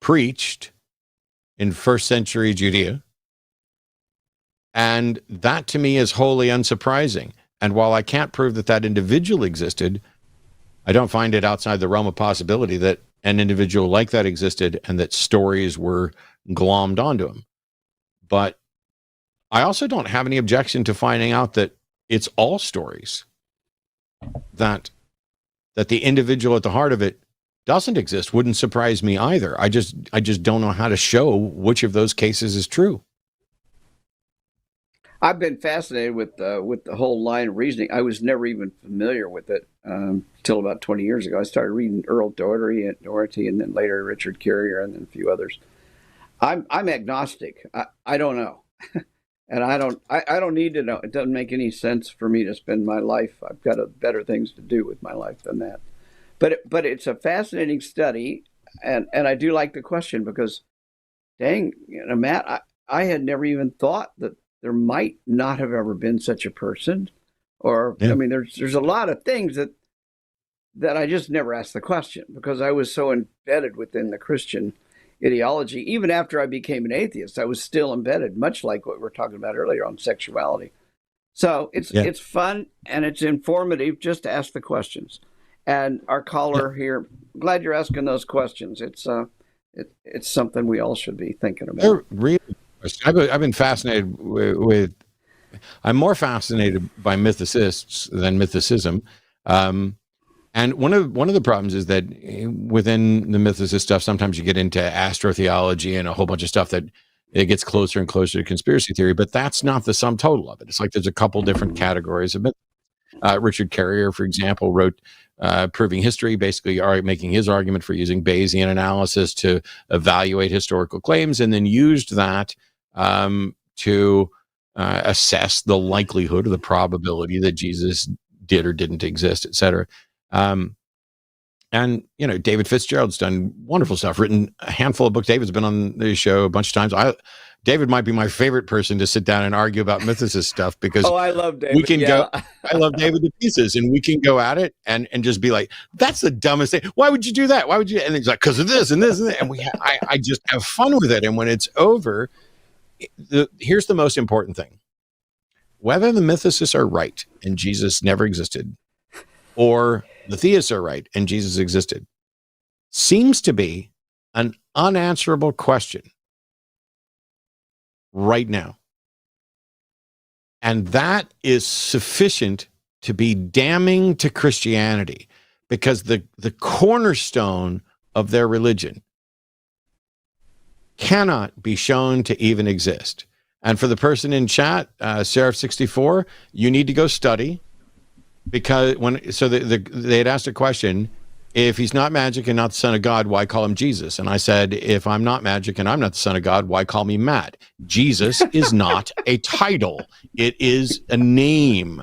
preached in first century Judea. And that to me is wholly unsurprising. And while I can't prove that that individual existed, I don't find it outside the realm of possibility that an individual like that existed and that stories were glommed onto him. But I also don't have any objection to finding out that it's all stories, that the individual at the heart of it doesn't exist. Wouldn't surprise me either. I just don't know how to show which of those cases is true. I've been fascinated with the whole line of reasoning. I was never even familiar with it until about 20 years ago. I started reading Earl Doherty, and then later Richard Carrier, and then a few others. I'm agnostic. I don't know, and I don't need to know. It doesn't make any sense for me to spend my life. I've got better things to do with my life than that. But it's a fascinating study, and I do like the question because, dang, Matt, I had never even thought that there might not have ever been such a person, or I mean, there's a lot of things that I just never asked the question because I was so embedded within the Christian ideology. Even after I became an atheist, I was still embedded, much like what we were talking about earlier on sexuality. So it's fun and it's informative just to ask the questions. And our caller here, glad you're asking those questions. It's something we all should be thinking about. They're really, I've been fascinated with. I'm more fascinated by mythicists than mythicism, and one of the problems is that within the mythicist stuff, sometimes you get into astrotheology and a whole bunch of stuff that it gets closer and closer to conspiracy theory. But that's not the sum total of it. It's like there's a couple different categories of myth. Richard Carrier, for example, wrote Proving History, basically making his argument for using Bayesian analysis to evaluate historical claims, and then used that to assess the likelihood or the probability that Jesus did or didn't exist, et cetera. And, David Fitzgerald's done wonderful stuff, written a handful of books. David's been on the show a bunch of times. David might be my favorite person to sit down and argue about mythicist stuff because I love David. We can go. I love David to pieces, and we can go at it and just be like, "That's the dumbest thing. Why would you do that? Why would you?" And he's like, "Because of this and this and that." And I just have fun with it. And when it's over, here's the most important thing: whether the mythicists are right and Jesus never existed, or the theists are right and Jesus existed, seems to be an unanswerable question right now. And that is sufficient to be damning to Christianity, because the cornerstone of their religion cannot be shown to even exist. And for the person in chat, Seraph64, you need to go study, because they had asked a question: if he's not magic and not the son of God, why call him Jesus? And I said, if I'm not magic and I'm not the son of God, why call me Matt? Jesus is not a title. It is a name.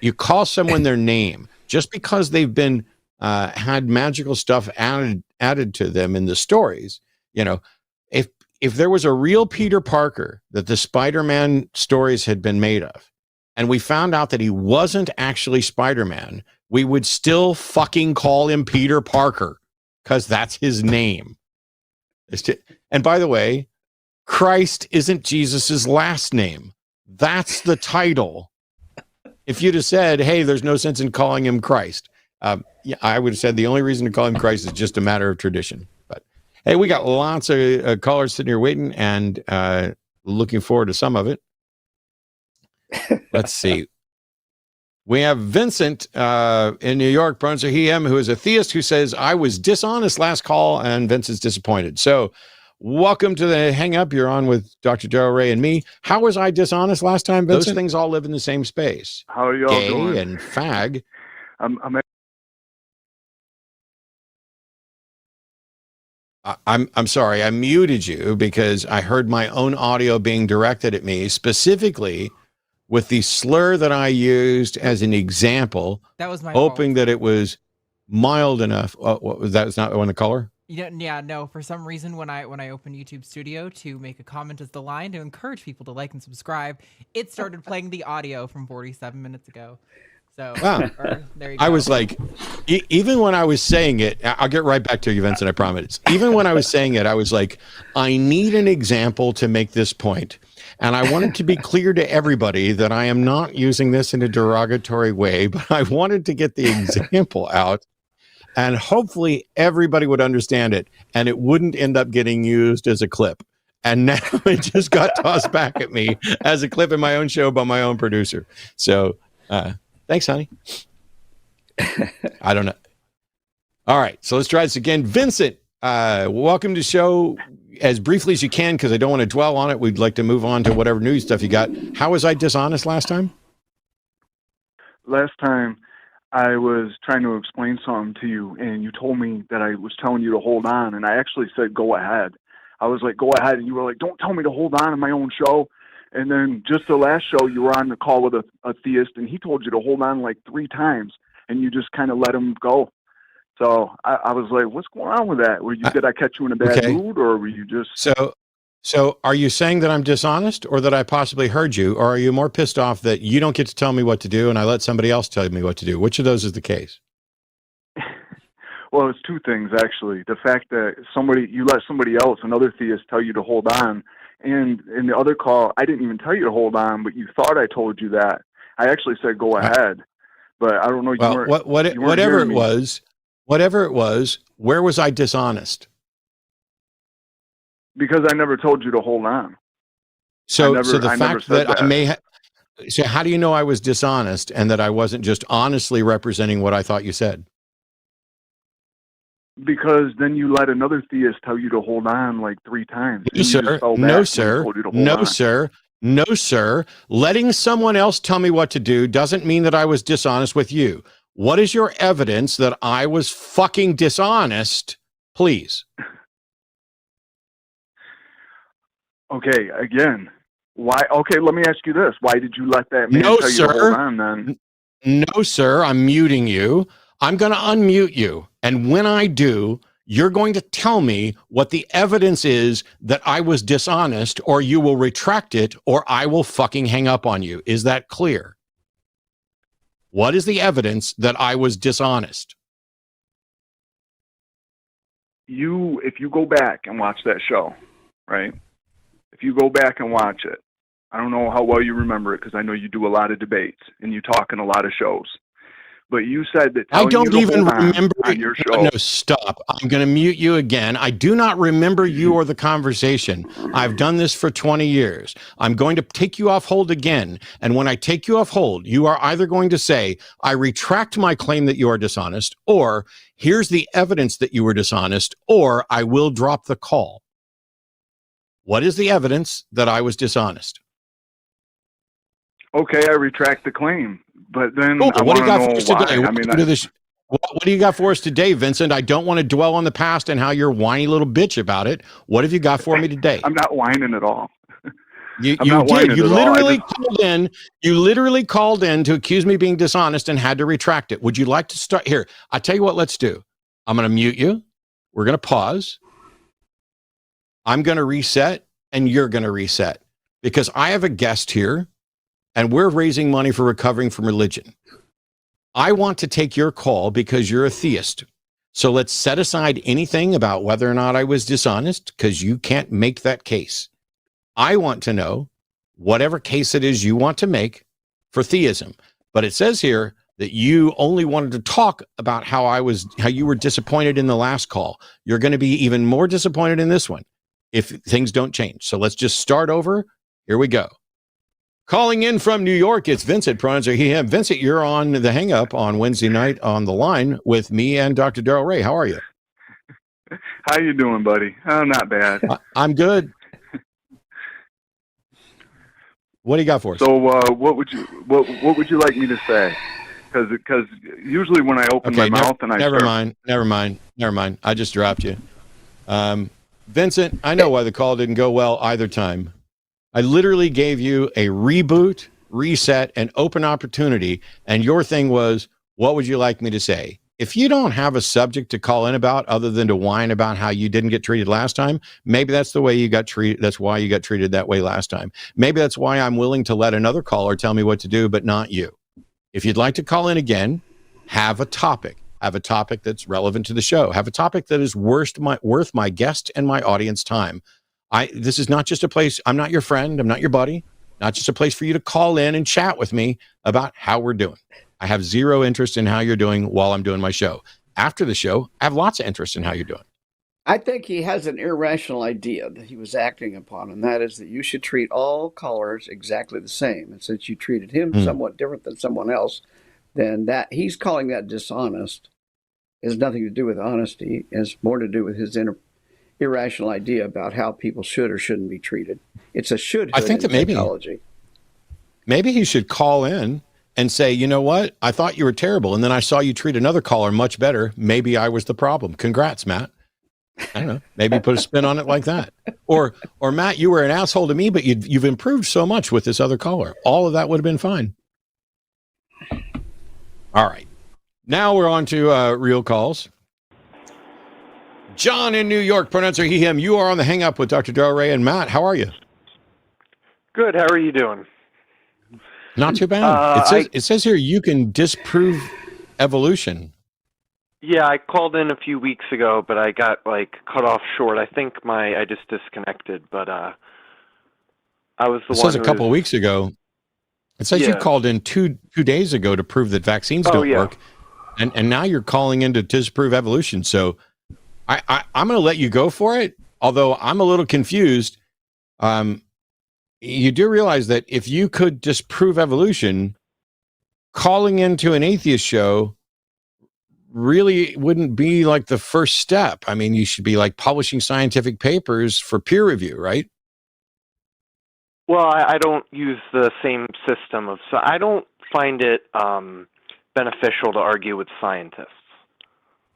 You call someone their name. Just because they've been had magical stuff added to them in the stories, if there was a real Peter Parker that the Spider-Man stories had been made of, and we found out that he wasn't actually Spider-Man, we would still fucking call him Peter Parker, because that's his name. And by the way, Christ isn't Jesus's last name. That's the title. If you'd have said, hey, there's no sense in calling him Christ, I would have said the only reason to call him Christ is just a matter of tradition. But hey, we got lots of callers sitting here waiting, and looking forward to some of it. Let's see. We have Vincent in New York, pronouns are he, him, who is a theist, who says, I was dishonest last call, and Vincent's disappointed. So welcome to the Hang Up. You're on with Dr. Darrel Ray and me. How was I dishonest last time, Vincent? Those things all live in the same space. How are y'all Gay doing? and fag. I'm I'm sorry, I muted you because I heard my own audio being directed at me, specifically with the slur that I used as an example, That was my hoping fault. that it was mild enough. That was not the one, the color? Yeah, no. For some reason, when I open YouTube Studio to make a comment as the line to encourage people to like and subscribe, it started playing the audio from 47 minutes ago. So Wow. there you go. I was like, even when I was saying it, I'll get right back to you, Vincent, I promise. Even when I was saying it, I was like, I need an example to make this point. And I wanted to be clear to everybody that I am not using this in a derogatory way, but I wanted to get the example out. And hopefully everybody would understand it and it wouldn't end up getting used as a clip. And now it just got tossed back at me as a clip in my own show by my own producer. So thanks, honey. I don't know. All right, so let's try this again. Vincent, welcome to the show. As briefly as you can, because I don't want to dwell on it. We'd like to move on to whatever news stuff you got. How was I dishonest last time? Last time I was trying to explain something to you, and you told me that I was telling you to hold on, and I actually said, go ahead. I was like, go ahead, and you were like, don't tell me to hold on in my own show. And then just the last show, you were on the call with a theist, and he told you to hold on like 3 times, and you just kind of let him go. So I was like, what's going on with that? Did I catch you in a bad mood, or were you just... So are you saying that I'm dishonest, or that I possibly heard you, or are you more pissed off that you don't get to tell me what to do and I let somebody else tell me what to do? Which of those is the case? Well, it's 2 things, actually. The fact that you let somebody else, another theist, tell you to hold on. And in the other call, I didn't even tell you to hold on, but you thought I told you that. I actually said, go ahead. But I don't know. Whatever it was, where was I dishonest? Because I never told you to hold on. So the fact that so how do you know I was dishonest and that I wasn't just honestly representing what I thought you said? Because then you let another theist tell you to hold on like 3 times. No, sir. Letting someone else tell me what to do doesn't mean that I was dishonest with you. What is your evidence that I was fucking dishonest, please? Okay, again, why? Okay, let me ask you this. Why did you let that man tell you to hold on then? No, sir, I'm muting you. I'm going to unmute you. And when I do, you're going to tell me what the evidence is that I was dishonest, or you will retract it, or I will fucking hang up on you. Is that clear? What is the evidence that I was dishonest? If you go back and watch that show, right? If you go back and watch it, I don't know how well you remember it because I know you do a lot of debates and you talk in a lot of shows. But you said that I don't even remember on your show. No, stop. I'm going to mute you again. I do not remember you or the conversation. I've done this for 20 years. I'm going to take you off hold again. And when I take you off hold, you are either going to say, I retract my claim that you are dishonest, or here's the evidence that you were dishonest, or I will drop the call. What is the evidence that I was dishonest? Okay, I retract the claim. But then cool. I What do you got for us why. today? What do you got for us today, Vincent? I don't want to dwell on the past and how you're a whiny little bitch about it. What have you got for me today? I'm not whining at all. You did. You literally called in to accuse me of being dishonest and had to retract it. Would you like to start here? I'll tell you what, let's do. I'm going to mute you. We're going to pause. I'm going to reset and you're going to reset because I have a guest here and we're raising money for recovering from religion. I want to take your call because you're a theist. So let's set aside anything about whether or not I was dishonest because you can't make that case. I want to know whatever case it is you want to make for theism. But it says here that you only wanted to talk about how you were disappointed in the last call. You're going to be even more disappointed in this one if things don't change. So let's just start over. Here we go. Calling in from New York, it's Vincent, pronouns are he, him. Vincent, you're on the Hang Up on Wednesday night on the line with me and Dr. Darrel Ray. How are you? How you doing, buddy? Oh, not bad. I'm good. What do you got for us? So, what would you like me to say? Because usually when I open my mouth and I never mind. I just dropped you. Vincent, I know why the call didn't go well either time. I literally gave you a reboot, reset, and open opportunity, and your thing was, what would you like me to say? If you don't have a subject to call in about other than to whine about how you didn't get treated last time, maybe that's the way you got treated. That's why you got treated that way last time. Maybe that's why I'm willing to let another caller tell me what to do, but not you. If you'd like to call in again, have a topic. Have a topic that's relevant to the show. Have a topic that is worth my guest and my audience time. This is not just a place. I'm not your friend. I'm not your buddy. Not just a place for you to call in and chat with me about how we're doing. I have zero interest in how you're doing while I'm doing my show. After the show, I have lots of interest in how you're doing. I think he has an irrational idea that he was acting upon, and that is that you should treat all callers exactly the same. And since you treated him somewhat different than someone else, then that he's calling that dishonest. It has nothing to do with honesty. It has more to do with his irrational idea about how people should or shouldn't be treated. It's a should. I think that maybe he should call in and say, you know what? I thought you were terrible, and then I saw you treat another caller much better. Maybe I was the problem. Congrats, Matt. I don't know. Maybe put a spin on it like that. Or Matt, you were an asshole to me, but you've improved so much with this other caller. All of that would have been fine. All right. Now we're on to real calls. John in New York, pronouns are he, him. You are on the hang up with Dr. Darrel Ray and Matt. How are you? Good. How are you doing? Not too bad. It says here you can disprove evolution. Yeah, I called in a few weeks ago, but I got cut off short. I think I just disconnected, but I was the one. It says a couple of weeks ago. It says you called in two days ago to prove that vaccines don't work, and now you're calling in to disprove evolution. So I'm going to let you go for it. Although I'm a little confused. You do realize that if you could disprove evolution, calling into an atheist show really wouldn't be like the first step. I mean, you should be like publishing scientific papers for peer review, right? Well, I don't use the same system of. So I don't find it beneficial to argue with scientists.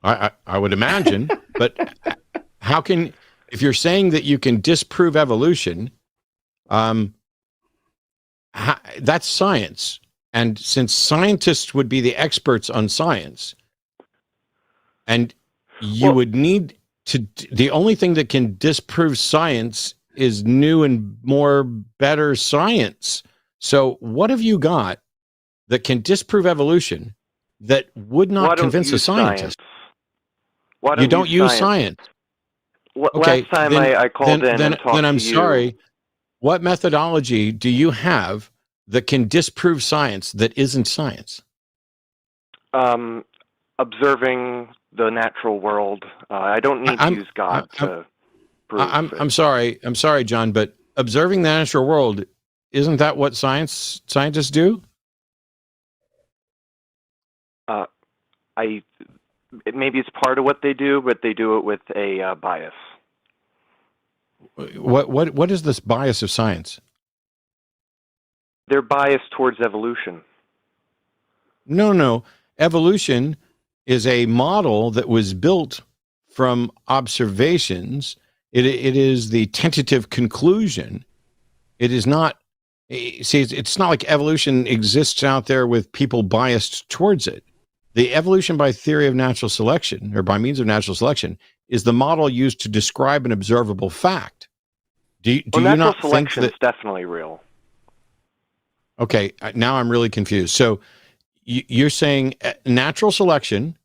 I would imagine, but how can, if you're saying that you can disprove evolution, that's science, and since scientists would be the experts on science, and you would need to, the only thing that can disprove science is new and more better science. So what have you got that can disprove evolution that would not convince a scientist? You don't use science. Okay, last time I called in and talked to you. Then I'm sorry. What methodology do you have that can disprove science that isn't science? Observing the natural world. I don't need to use God to prove it. I'm sorry, John, but observing the natural world, isn't that what scientists do? Maybe it's part of what they do, but they do it with a bias. What is this bias of science? They're biased towards evolution. No. Evolution is a model that was built from observations. It is the tentative conclusion. It is not. See, it's not like evolution exists out there with people biased towards it. The evolution by theory of natural selection, or by means of natural selection, is the model used to describe an observable fact. Do you not think that? Natural selection is definitely real. Okay, now I'm really confused. So you're saying natural selection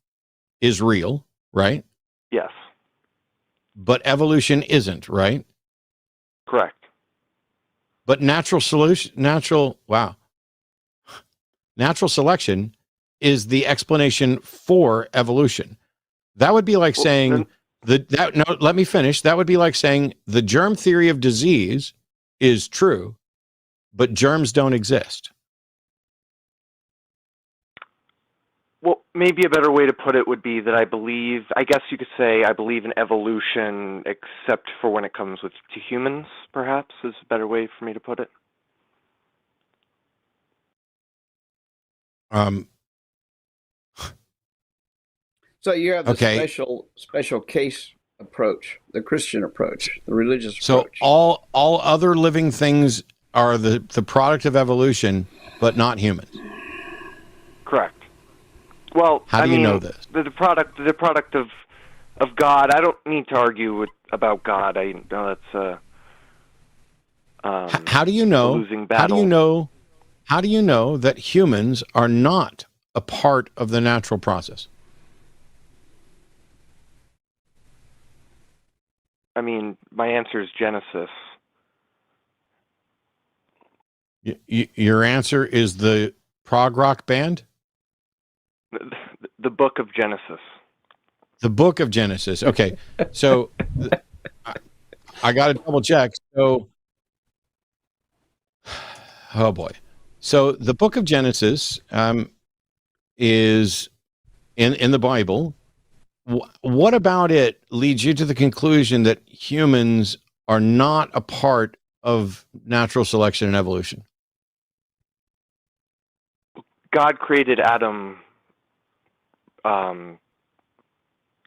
is real, right? Yes. But evolution isn't, right? Correct. But natural selection is the explanation for evolution. That would be like saying let me finish. That would be like saying the germ theory of disease is true, but germs don't exist. Well, maybe a better way to put it would be that I guess you could say I believe in evolution, except for when it comes to humans, perhaps, is a better way for me to put it. So you have a special case approach, the Christian approach, the religious So approach. all other living things are the product of evolution, but not humans. Correct. Well, How do you know this? The product of God. I don't need to argue about God. I know that's How do you know? a losing How do battle. you know? How do you know that humans are not a part of the natural process? I mean, my answer is Genesis. Your answer is the prog rock band? The book of Genesis. The book of Genesis. Okay. So I got to double check. So, oh boy. So the book of Genesis is in the Bible. What about it leads you to the conclusion that humans are not a part of natural selection and evolution? God created Adam.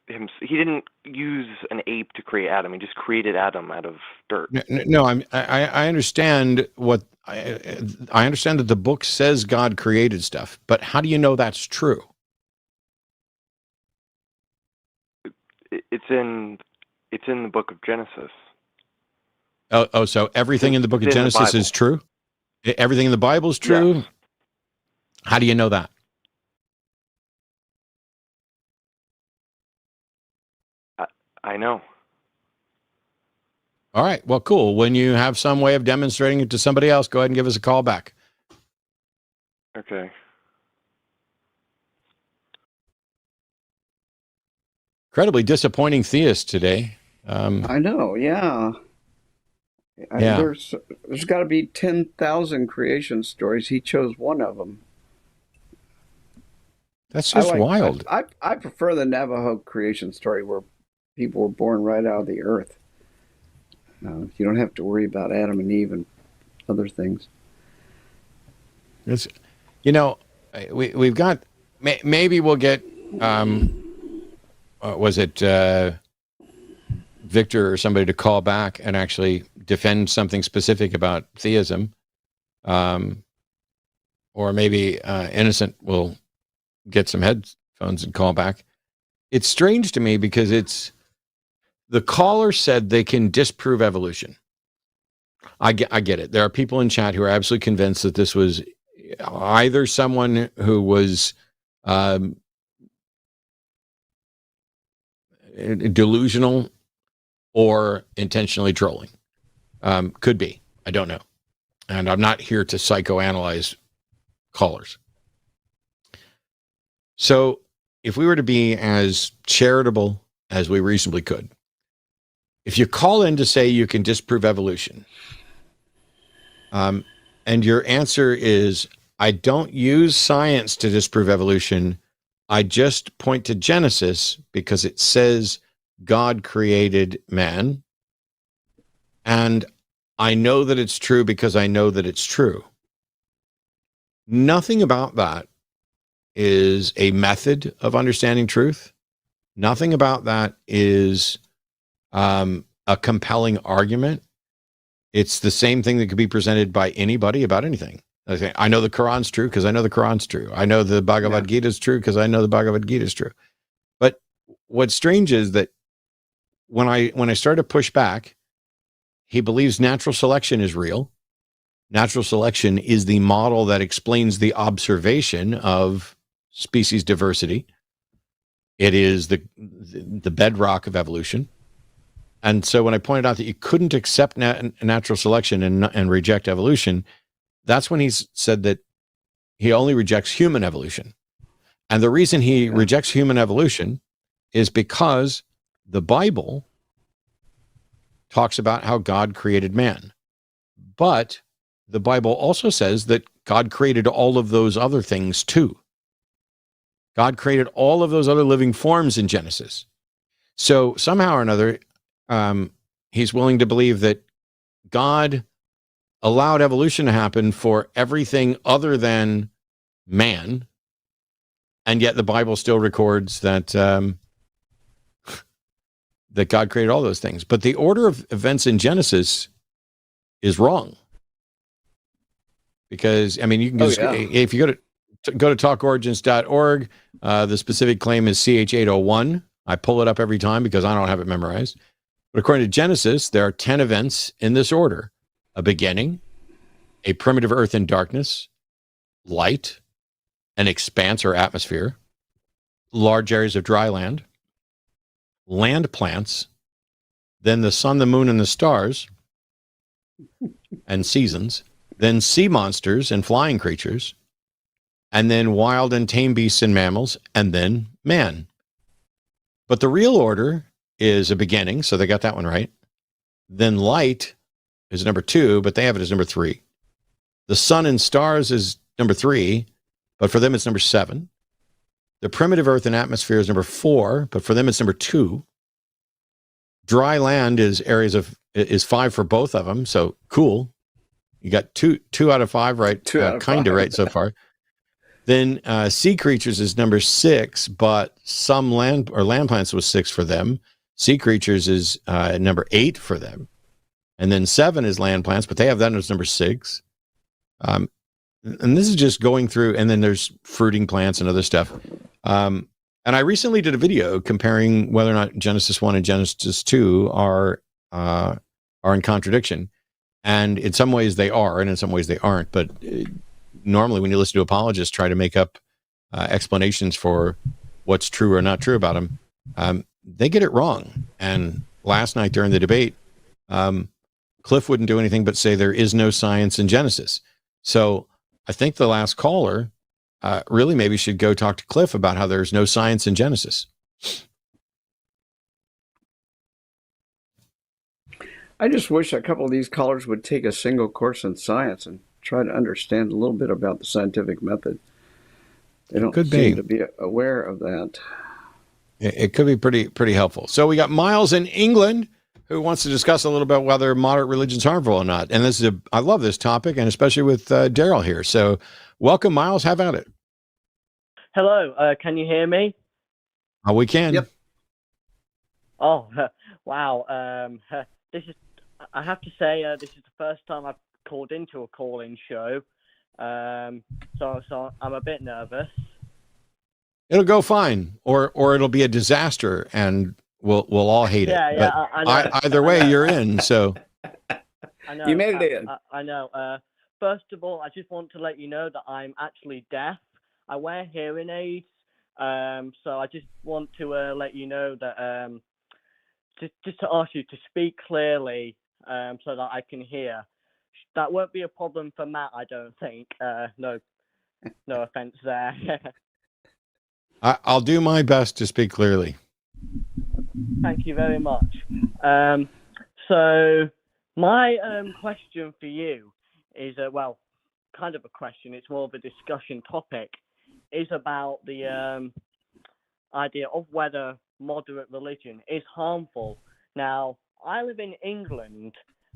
He didn't use an ape to create Adam. He just created Adam out of dirt. No, I understand what I understand that the book says God created stuff, but how do you know that's true? It's in the book of Genesis. Oh, so everything in the book of It's in the Genesis is true? Everything in the Bible is true? Yes. How do you know that? I know. All right. Well, cool. When you have some way of demonstrating it to somebody else, go ahead and give us a call back. Okay. Incredibly disappointing theist today. I know, yeah. Yeah. There's got to be 10,000 creation stories. He chose one of them. That's just wild. I prefer the Navajo creation story where people were born right out of the earth. You don't have to worry about Adam and Eve and other things. It's, we've got, maybe we'll get, was it Victor or somebody to call back and actually defend something specific about theism. Or maybe Innocent will get some headphones and call back. It's strange to me because the caller said they can disprove evolution. I get it. There are people in chat who are absolutely convinced that this was either someone who was delusional or intentionally trolling. Could be. I don't know. And I'm not here to psychoanalyze callers. So if we were to be as charitable as we reasonably could, if you call in to say you can disprove evolution, and your answer is, I don't use science to disprove evolution, I just point to Genesis because it says God created man, and I know that it's true because I know that it's true. Nothing about that is a method of understanding truth. Nothing about that is a compelling argument. It's the same thing that could be presented by anybody about anything. I know the Quran's true because I know the Quran's true. I know the Bhagavad Gita is true because I know the Bhagavad Gita is true. But what's strange is that when I started to push back, he believes natural selection is real. Natural selection is the model that explains the observation of species diversity. It is the bedrock of evolution. And so when I pointed out that you couldn't accept natural selection and reject evolution, that's when he said that he only rejects human evolution. And the reason he rejects human evolution is because the Bible talks about how God created man. But the Bible also says that God created all of those other things too. God created all of those other living forms in Genesis. So somehow or another, he's willing to believe that God allowed evolution to happen for everything other than man, and yet the Bible still records that that God created all those things. But the order of events in Genesis is wrong. Because, I mean, you can just, if you go to talkorigins.org, the specific claim is CH801. I pull it up every time because I don't have it memorized. But according to Genesis, there are 10 events in this order: a beginning, a primitive earth in darkness, light, an expanse or atmosphere, large areas of dry land plants, then the sun, the moon, and the stars, and seasons, then sea monsters and flying creatures, and then wild and tame beasts and mammals, and then man. But the real order is a beginning, so they got that one right. Then light is number 2, but they have it as number 3. The sun and stars is number 3, but for them it's number 7. The primitive earth and atmosphere is number 4, but for them it's number 2. Dry land is 5 for both of them, so cool. You got two out of 5 right, kind of right so far. Then sea creatures is number 6, but some land plants was 6 for them. Sea creatures is number 8 for them. And then 7 is land plants, but they have that as number 6. And this is just going through, and then there's fruiting plants and other stuff. And I recently did a video comparing whether or not Genesis 1 and Genesis 2 are in contradiction. And in some ways they are, and in some ways they aren't. But normally when you listen to apologists try to make up explanations for what's true or not true about them, they get it wrong. And last night during the debate, Cliff wouldn't do anything but say there is no science in Genesis. So I think the last caller really maybe should go talk to Cliff about how there's no science in Genesis. I just wish a couple of these callers would take a single course in science and try to understand a little bit about the scientific method. They don't seem to be aware of that. It could be pretty helpful. So we got Miles in England who wants to discuss a little bit whether moderate religion's harmful or not. And this is I love this topic, and especially with Darrel here. So welcome, Miles. Have at it. Hello. Can you hear me? We can. Yep. Oh, wow. This is. I have to say, this is the first time I've called into a call-in show, so I'm a bit nervous. It'll go fine, or it'll be a disaster, and we'll all hate it. Yeah, I know. Either way, you're in. So I know. You made it in. I know. First of all, I just want to let you know that I'm actually deaf. I wear hearing aids, so I just want to let you know that just to ask you to speak clearly, so that I can hear. That won't be a problem for Matt, I don't think. No offense there. I'll do my best to speak clearly. Thank you very much. So my question for you is, well, kind of a question. It's more of a discussion topic. Is about the idea of whether moderate religion is harmful. Now, I live in England.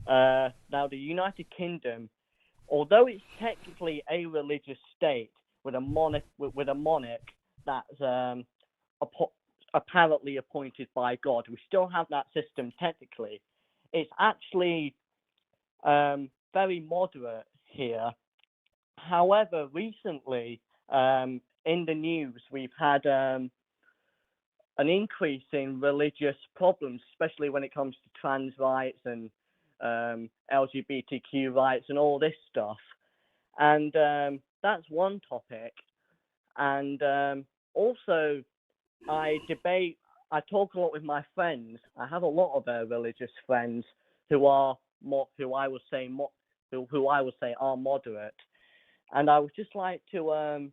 Now, the United Kingdom, although it's technically a religious state with a monarch that's apparently appointed by God, we still have that system technically. It's actually very moderate here. However, recently in the news, we've had an increase in religious problems, especially when it comes to trans rights and LGBTQ rights and all this stuff. And that's one topic. And also, I talk a lot with my friends. I have a lot of religious friends who I would say are moderate. And I would just like to,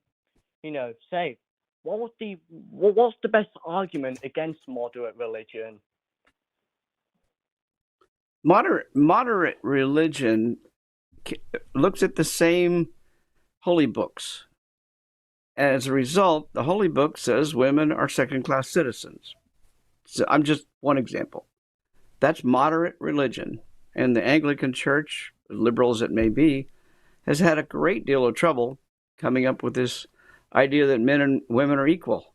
say, what's the best argument against moderate religion? Moderate religion looks at the same holy books. As a result, the holy book says women are second-class citizens. So I'm just one example. That's moderate religion. And the Anglican Church, liberal as it may be, has had a great deal of trouble coming up with this idea that men and women are equal.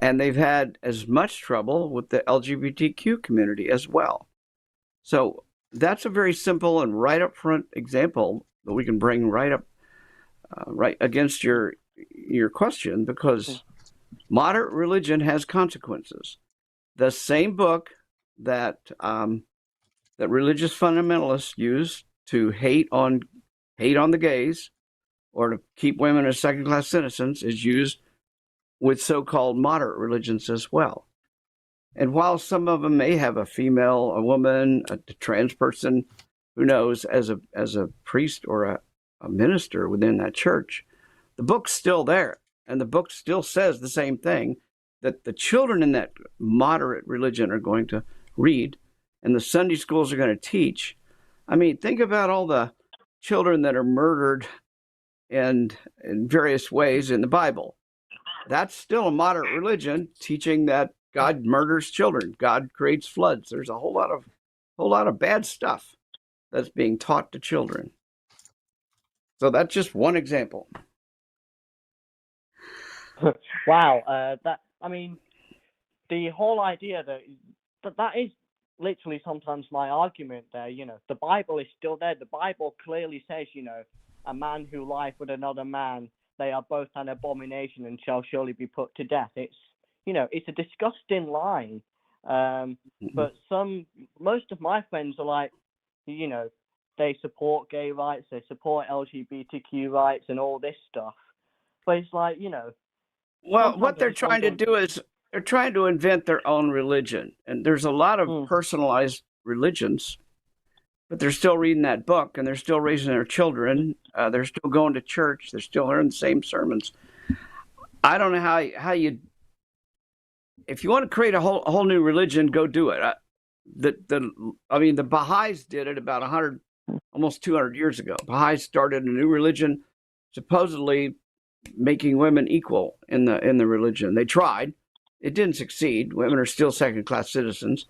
and they've had as much trouble with the LGBTQ community as well. So that's a very simple and right up front example that we can bring right up, right against your question, because moderate religion has consequences. The same book that that religious fundamentalists use to hate on the gays or to keep women as second-class citizens is used with so-called moderate religions as well. And while some of them may have a female, a woman, a trans person, who knows, as a priest or a minister within that church, the book's still there. And the book still says the same thing, that the children in that moderate religion are going to read and the Sunday schools are going to teach. I mean, think about all the children that are murdered in various ways in the Bible. That's still a moderate religion teaching that God murders children. God creates floods. There's a whole lot of bad stuff that's being taught to children. So that's just one example. Wow, the whole idea that is literally sometimes my argument there. The Bible is still there. The Bible clearly says, a man who lieth with another man, they are both an abomination and shall surely be put to death. It's a disgusting line. But most of my friends are like, they support gay rights, they support LGBTQ rights and all this stuff. But it's like, well, what they're trying to do is they're trying to invent their own religion. And there's a lot of personalized religions, but they're still reading that book and they're still raising their children. They're still going to church. They're still hearing the same sermons. I don't know how you, if you want to create a whole new religion, go do it. The Baha'is did it about 100, almost 200 years ago. Baha'is started a new religion, supposedly making women equal in the religion. They tried. It didn't succeed. Women are still second-class citizens,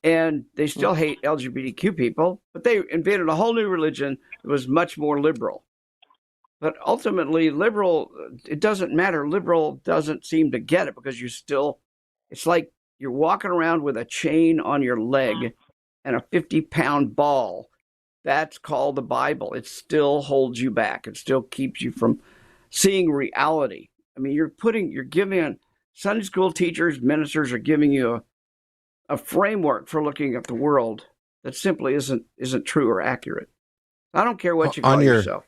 and they still hate LGBTQ people, but they invented a whole new religion that was much more liberal. But ultimately, liberal, it doesn't matter. Liberal doesn't seem to get it because it's like you're walking around with a chain on your leg and a 50-pound ball. That's called the Bible. It still holds you back. It still keeps you from seeing reality. I mean, you're giving Sunday school teachers, ministers are giving you a framework for looking at the world that simply isn't true or accurate. I don't care what you call yourself.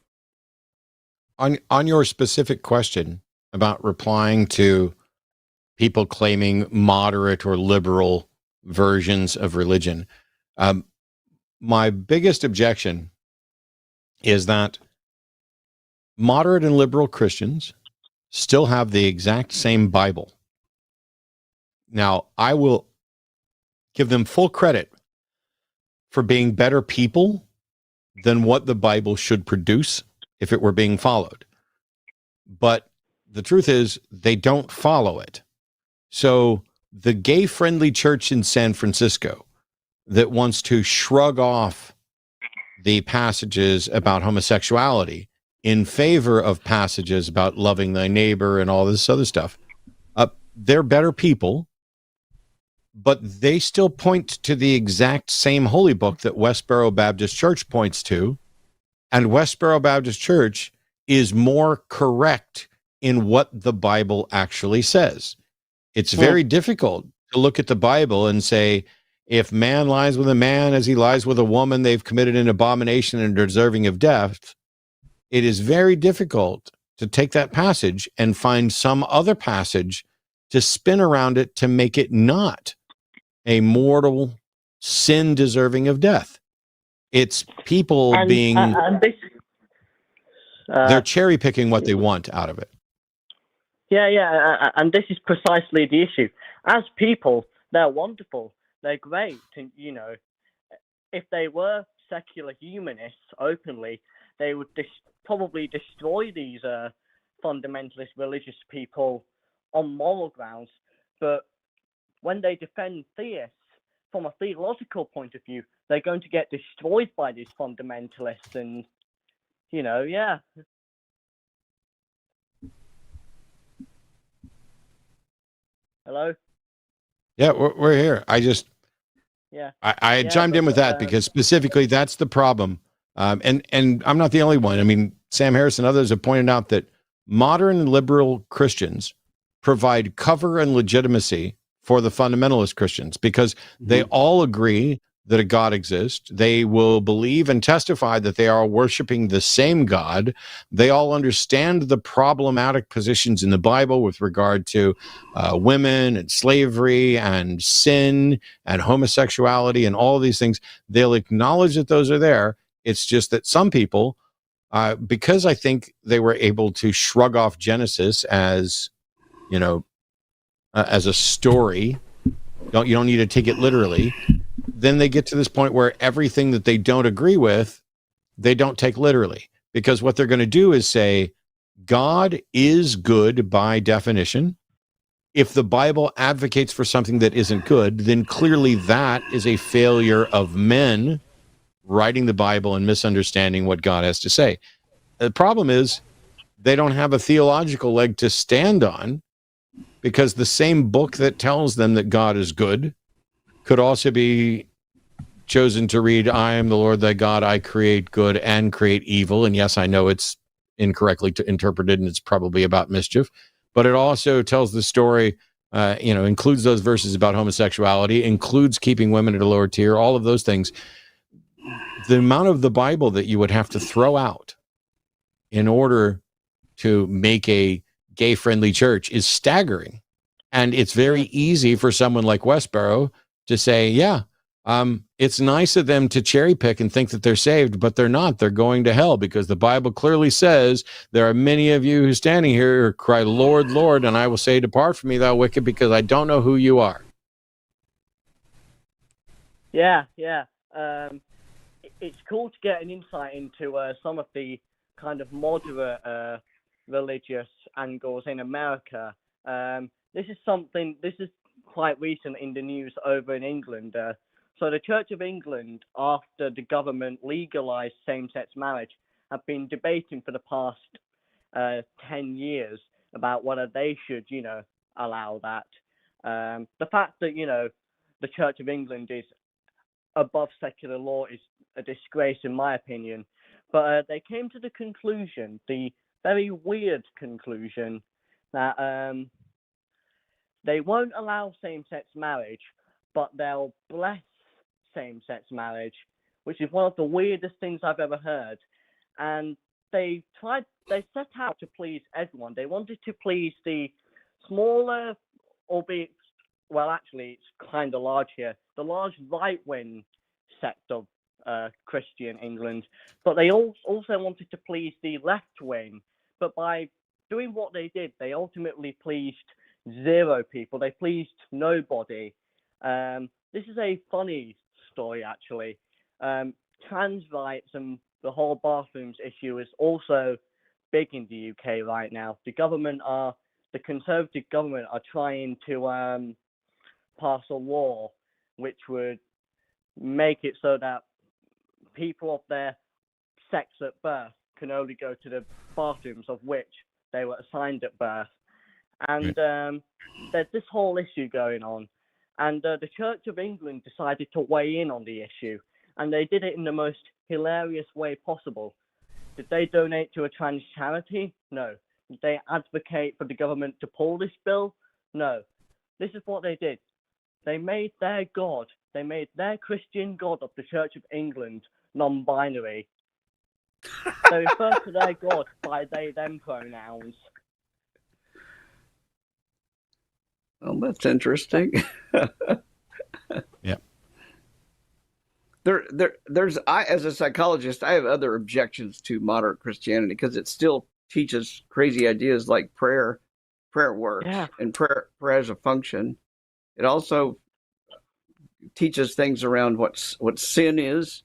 On your specific question about replying to people claiming moderate or liberal versions of religion, my biggest objection is that moderate and liberal Christians still have the exact same Bible. Now, I will give them full credit for being better people than what the Bible should produce if it were being followed. But the truth is, they don't follow it. So the gay-friendly church in San Francisco that wants to shrug off the passages about homosexuality in favor of passages about loving thy neighbor and all this other stuff, they're better people, but they still point to the exact same holy book that Westboro Baptist Church points to, and Westboro Baptist Church is more correct in what the Bible actually says. It's very difficult to look at the Bible and say, if man lies with a man as he lies with a woman, they've committed an abomination and are deserving of death. It is very difficult to take that passage and find some other passage to spin around it to make it not a mortal sin deserving of death. It's people they're cherry picking what they want out of it. Yeah, and this is precisely the issue. As people, they're wonderful, they're great, and if they were secular humanists openly, they would probably destroy these fundamentalist religious people on moral grounds. But when they defend theists from a theological point of view, they're going to get destroyed by these fundamentalists, and yeah. Hello? Yeah, we're here. Yeah. I Yeah, chimed in with that because specifically that's the problem. And I'm not the only one. I mean, Sam Harris and others have pointed out that modern liberal Christians provide cover and legitimacy for the fundamentalist Christians because they all agree that a God exists. They will believe and testify that they are worshiping the same God. They all understand the problematic positions in the Bible with regard to women and slavery and sin and homosexuality and all of these things. They'll acknowledge that those are there. It's just that some people, because I think they were able to shrug off Genesis as, as a story, you don't need to take it literally. Then they get to this point where everything that they don't agree with, they don't take literally, because what they're going to do is say, God is good by definition. If the Bible advocates for something that isn't good, then clearly that is a failure of men writing the Bible and misunderstanding what God has to say. The problem is they don't have a theological leg to stand on, because the same book that tells them that God is good could also be chosen to read, I am the Lord thy God, I create good and create evil. And yes, I know it's incorrectly interpreted and it's probably about mischief, but it also tells the story, includes those verses about homosexuality, includes keeping women at a lower tier, all of those things. The amount of the Bible that you would have to throw out in order to make a gay-friendly church is staggering. And it's very easy for someone like Westboro to say, yeah, it's nice of them to cherry pick and think that they're saved, but they're not. They're going to hell, because the Bible clearly says, there are many of you who standing here cry, Lord, Lord, and I will say, depart from me, thou wicked, because I don't know who you are. Yeah. It's cool to get an insight into some of the kind of moderate religious angles in America. This is quite recent in the news over in England. So the Church of England, after the government legalized same-sex marriage, have been debating for the past 10 years about whether they should, allow that. The fact that, the Church of England is above secular law is a disgrace, in my opinion. But they came to the conclusion, the very weird conclusion, that they won't allow same-sex marriage, but they'll bless same-sex marriage, which is one of the weirdest things I've ever heard. And they set out to please everyone. They wanted to please the smaller, albeit, well, actually, it's kind of large here, the large right-wing sect of Christian England, but they also wanted to please the left wing. But by doing what they did, they ultimately pleased zero people. They pleased nobody. This is a funny story, actually. Trans rights and the whole bathrooms issue is also big in the UK right now. The Conservative government are trying to pass a law which would make it so that people of their sex at birth can only go to the bathrooms of which they were assigned at birth. And there's this whole issue going on. And the Church of England decided to weigh in on the issue. And they did it in the most hilarious way possible. Did they donate to a trans charity? No. Did they advocate for the government to pull this bill? No. This is what they did. They made their God, they made their Christian God of the Church of England non-binary. They refer to their God by they, them pronouns. Well, that's interesting. Yeah. As a psychologist, I have other objections to modern Christianity, because it still teaches crazy ideas like prayer works, and prayer has a function. It also teaches things around what sin is,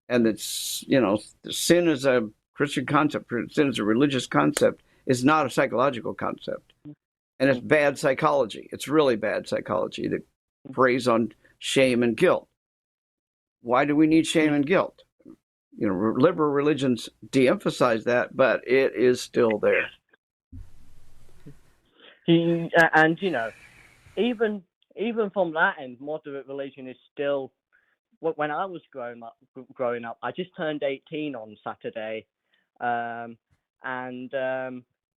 and that's, sin is a Christian concept. Sin is a religious concept. It's not a psychological concept, and it's bad psychology. It's really bad psychology that preys on shame and guilt. Why do we need shame and guilt? Liberal religions de-emphasize that, but it is still there. And even from that end, moderate religion is still. When I was growing up, I just turned 18 on Saturday, and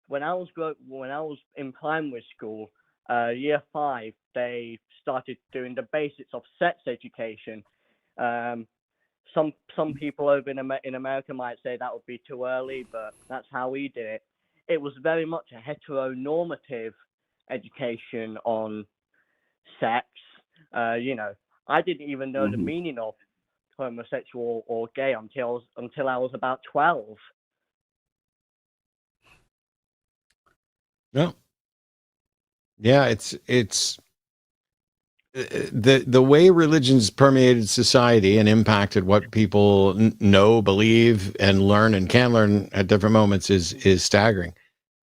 when I was in primary school, year 5, they started doing the basics of sex education. Some people over in America might say that would be too early, but that's how we did it. It was very much a heteronormative education on sex. I didn't even know the meaning of homosexual or gay until I was about 12. No. Yeah, it's the way religions permeated society and impacted what people know, believe, and learn and can learn at different moments is staggering.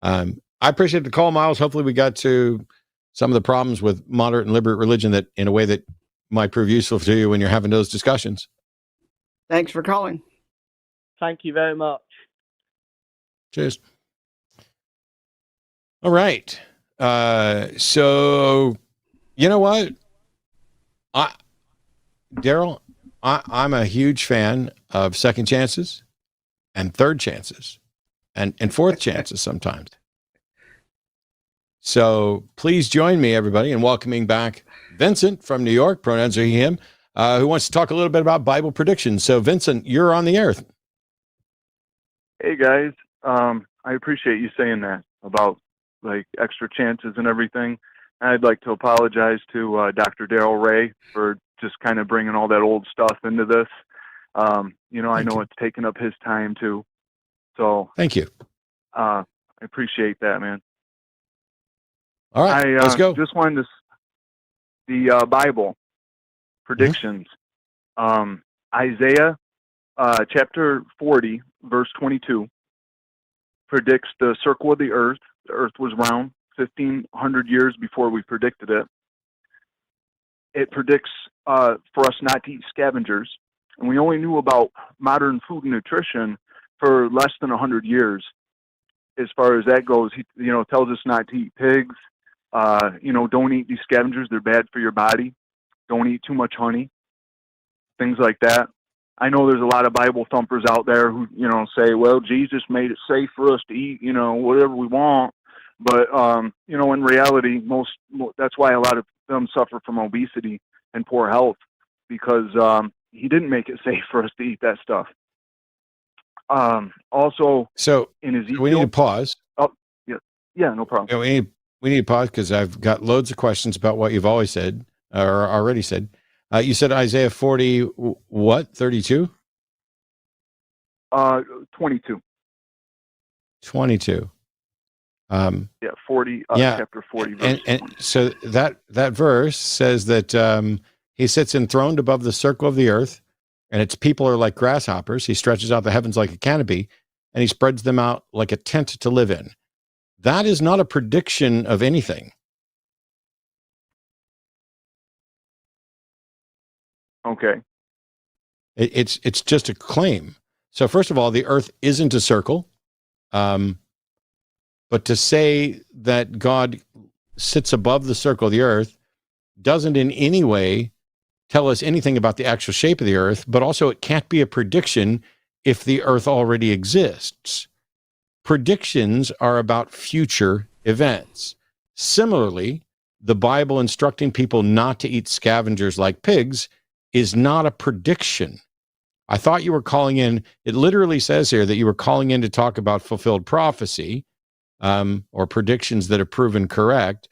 I appreciate the call, Miles. Hopefully we got to some of the problems with moderate and liberal religion that in a way that might prove useful to you when you're having those discussions. Thanks for calling. Thank you very much. Cheers. All right. So you know what? Darrel, I'm a huge fan of second chances and third chances and fourth chances sometimes. So please join me, everybody, in welcoming back Vincent from New York, pronouns are he, him, who wants to talk a little bit about Bible predictions. So Vincent, you're on the air. Hey guys, I appreciate you saying that about like extra chances and everything. I'd like to apologize to Dr. Darrel Ray for just kind of bringing all that old stuff into this. I know it's taken up his time too. So thank you. I appreciate that, man. All right, let's go. Just wanted to the Bible predictions. Isaiah chapter 40, verse 22 predicts the circle of the earth. The earth was round 1,500 years before we predicted it. It predicts for us not to eat scavengers. And we only knew about modern food and nutrition for less than 100 years. As far as that goes, he tells us not to eat pigs. Don't eat these scavengers. They're bad for your body. Don't eat too much honey. Things like that. I know there's a lot of Bible thumpers out there who, say, well, Jesus made it safe for us to eat, whatever we want. But, in reality, that's why a lot of them suffer from obesity and poor health, because he didn't make it safe for us to eat that stuff. Also, so in Ezekiel, we need to pause. Oh, yeah, no problem. We need to pause because I've got loads of questions about what you've always said or already said. You said Isaiah 40, what, 32? 22. 22. 40, chapter 40. Verse and so that verse says that he sits enthroned above the circle of the earth, and its people are like grasshoppers. He stretches out the heavens like a canopy, and he spreads them out like a tent to live in. That is not a prediction of anything. Okay. It's just a claim. So first of all, the earth isn't a circle. But to say that God sits above the circle of the earth doesn't in any way tell us anything about the actual shape of the earth, but also it can't be a prediction if the earth already exists. Predictions are about future events. Similarly, the Bible instructing people not to eat scavengers like pigs is not a prediction. I thought you were calling in, it literally says here that you were calling in to talk about fulfilled prophecy, or predictions that have proven correct.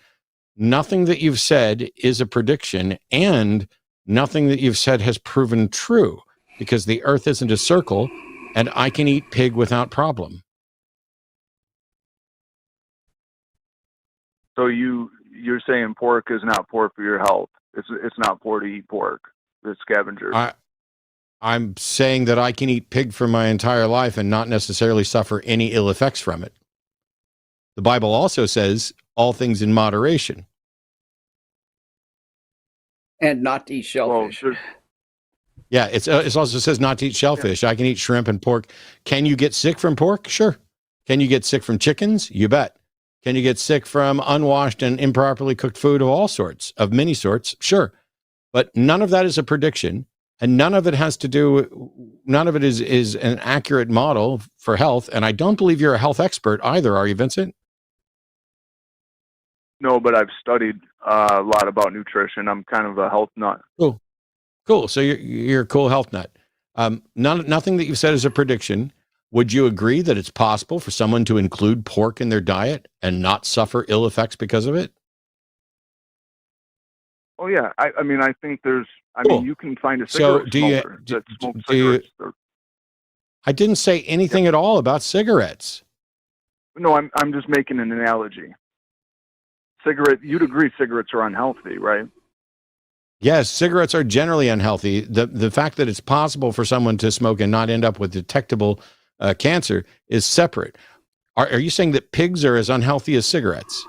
Nothing that you've said is a prediction, and nothing that you've said has proven true, because the earth isn't a circle, and I can eat pig without problem. So you're saying pork is not poor for your health. It's not poor to eat pork. It's scavengers. I'm saying that I can eat pig for my entire life and not necessarily suffer any ill effects from it. The Bible also says all things in moderation. And not to eat shellfish. Well, yeah, it also says not to eat shellfish. Yeah. I can eat shrimp and pork. Can you get sick from pork? Sure. Can you get sick from chickens? You bet. Can you get sick from unwashed and improperly cooked food of all sorts, of many sorts? Sure. But none of that is a prediction, and none of it has to do, none of it is an accurate model for health. And I don't believe you're a health expert either, are you, Vincent? No, but I've studied a lot about nutrition. I'm kind of a health nut. Cool. So you're a cool health nut. Nothing that you've said is a prediction. Would you agree that it's possible for someone to include pork in their diet and not suffer ill effects because of it? Oh yeah, I mean, I think there's. I Cool. mean, you can find a So cigarette smoker that smokes cigarettes. I didn't say anything at all about cigarettes. No, I'm just making an analogy. You'd agree cigarettes are unhealthy, right? Yes, cigarettes are generally unhealthy. The fact that it's possible for someone to smoke and not end up with detectable cancer is separate. Are you saying that pigs are as unhealthy as cigarettes?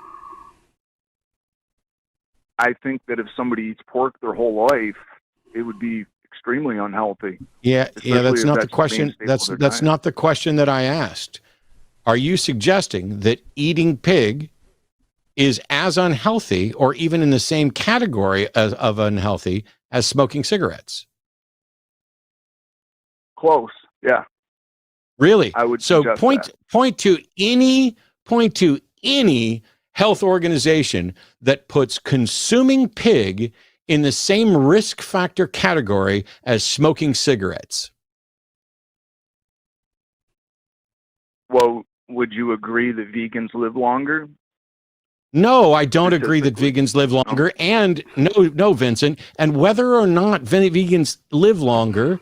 I think that if somebody eats pork their whole life, it would be extremely unhealthy. Yeah, Especially that's if not the that's the question. main staple of their That's diet. not the question that I asked. Are you suggesting that eating pig is as unhealthy, or even in the same category of unhealthy, as smoking cigarettes? Close, yeah. Really? I would So suggest point to any health organization that puts consuming pig in the same risk factor category as smoking cigarettes. Well, would you agree that vegans live longer? No, I don't agree that Statistically. vegans live longer. And no, Vincent. And whether or not vegans live longer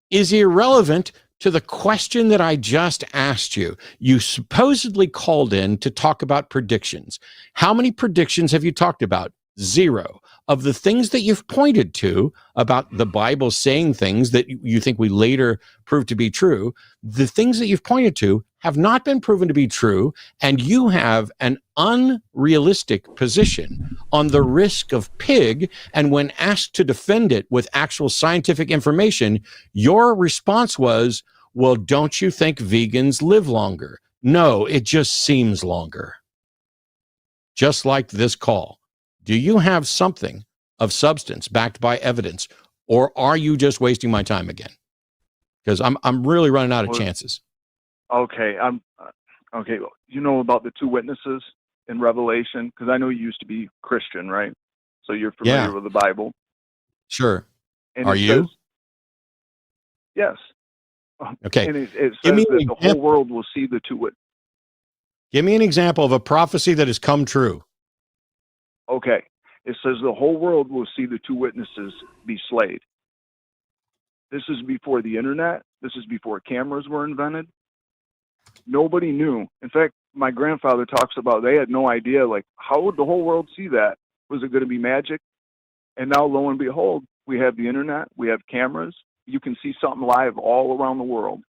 is irrelevant to the question that I just asked you. You supposedly called in to talk about predictions. How many predictions have you talked about? 0. Of the things that you've pointed to about the Bible saying things that you think we later proved to be true, the things that you've pointed to have not been proven to be true, and you have an unrealistic position on the risk of pig. And when asked to defend it with actual scientific information, your response was, well, don't you think vegans live longer? No, it just seems longer. Just like this call. Do you have something of substance backed by evidence, or are you just wasting my time again? Because I'm really running out of chances. Okay, okay. You know about the 2 witnesses in Revelation? Because I know you used to be Christian, right? So you're familiar with the Bible. Sure. And Are you? Yes. Okay. And it Give says me that an the whole example. world will see the 2 witnesses. Give me an example of a prophecy that has come true. Okay. It says the whole world will see the 2 witnesses be slayed. This is before the internet. This is before cameras were invented. Nobody knew. In fact, my grandfather talks about they had no idea, like, how would the whole world see that? Was it going to be magic? And now, lo and behold, we have the internet. We have cameras. You can see something live all around the world.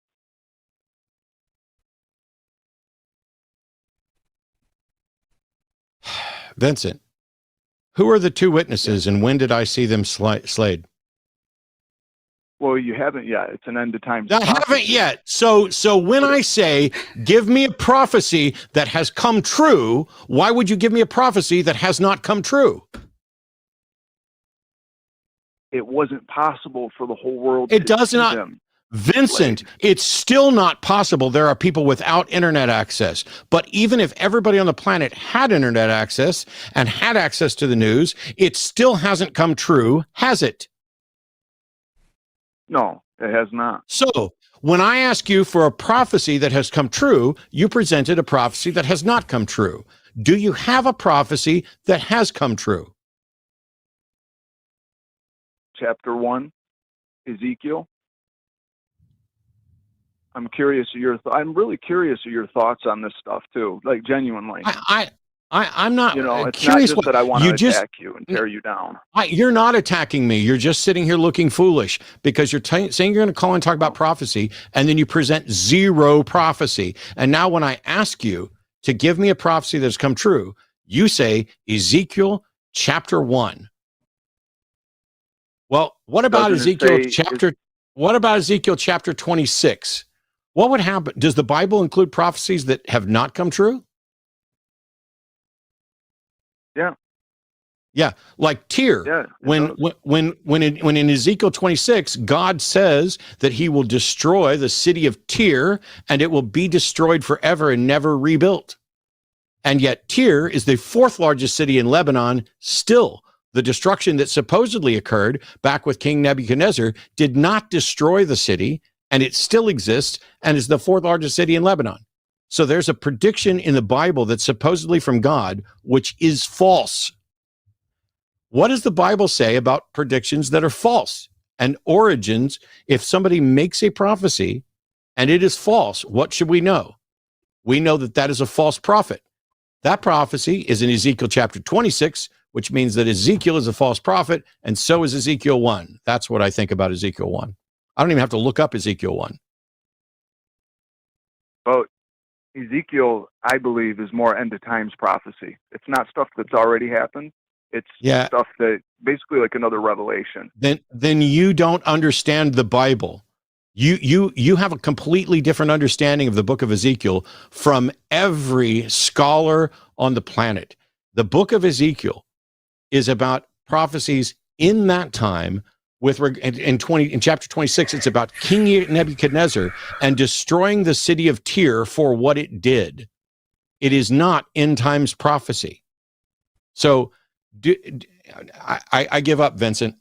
Vincent, who are the 2 witnesses, and when did I see them slayed? Well, you haven't yet. It's an end of times. I haven't yet. So when I say, give me a prophecy that has come true, why would you give me a prophecy that has not come true? It wasn't possible for the whole world It to does see not. them. Vincent, it's still not possible. There are people without internet access. But even if everybody on the planet had internet access and had access to the news, it still hasn't come true, has it? No, it has not. So when I ask you for a prophecy that has come true, you presented a prophecy that has not come true. Do you have a prophecy that has come true? Chapter 1, Ezekiel. I'm curious of I'm really curious of your thoughts on this stuff too, like genuinely. I'm not. You know, it's curious not just that I want to just attack you and tear you down. You're not attacking me. You're just sitting here looking foolish because you're saying you're going to call and talk about prophecy, and then you present 0 prophecy. And now when I ask you to give me a prophecy that's come true, you say Ezekiel chapter 1. Well, what about what about Ezekiel chapter 26? What would happen? Does the Bible include prophecies that have not come true? Yeah. Yeah, like Tyr. Yeah. When in Ezekiel 26, God says that he will destroy the city of Tyr and it will be destroyed forever and never rebuilt. And yet Tyr is the fourth largest city in Lebanon still. The destruction that supposedly occurred back with King Nebuchadnezzar did not destroy the city, and it still exists and is the fourth largest city in Lebanon. So there's a prediction in the Bible that's supposedly from God, which is false. What does the Bible say about predictions that are false and origins? If somebody makes a prophecy and it is false, what should we know? We know that that is a false prophet. That prophecy is in Ezekiel chapter 26, which means that Ezekiel is a false prophet, and so is Ezekiel 1. That's what I think about Ezekiel 1. I don't even have to look up Ezekiel 1. But Ezekiel, I believe, is more end of times prophecy. It's not stuff that's already happened. It's stuff that basically like another revelation. Then you don't understand the Bible. You have a completely different understanding of the book of Ezekiel from every scholar on the planet. The book of Ezekiel is about prophecies in that time. In chapter 26, it's about King Nebuchadnezzar and destroying the city of Tyr for what it did. It is not end times prophecy. So I give up, Vincent.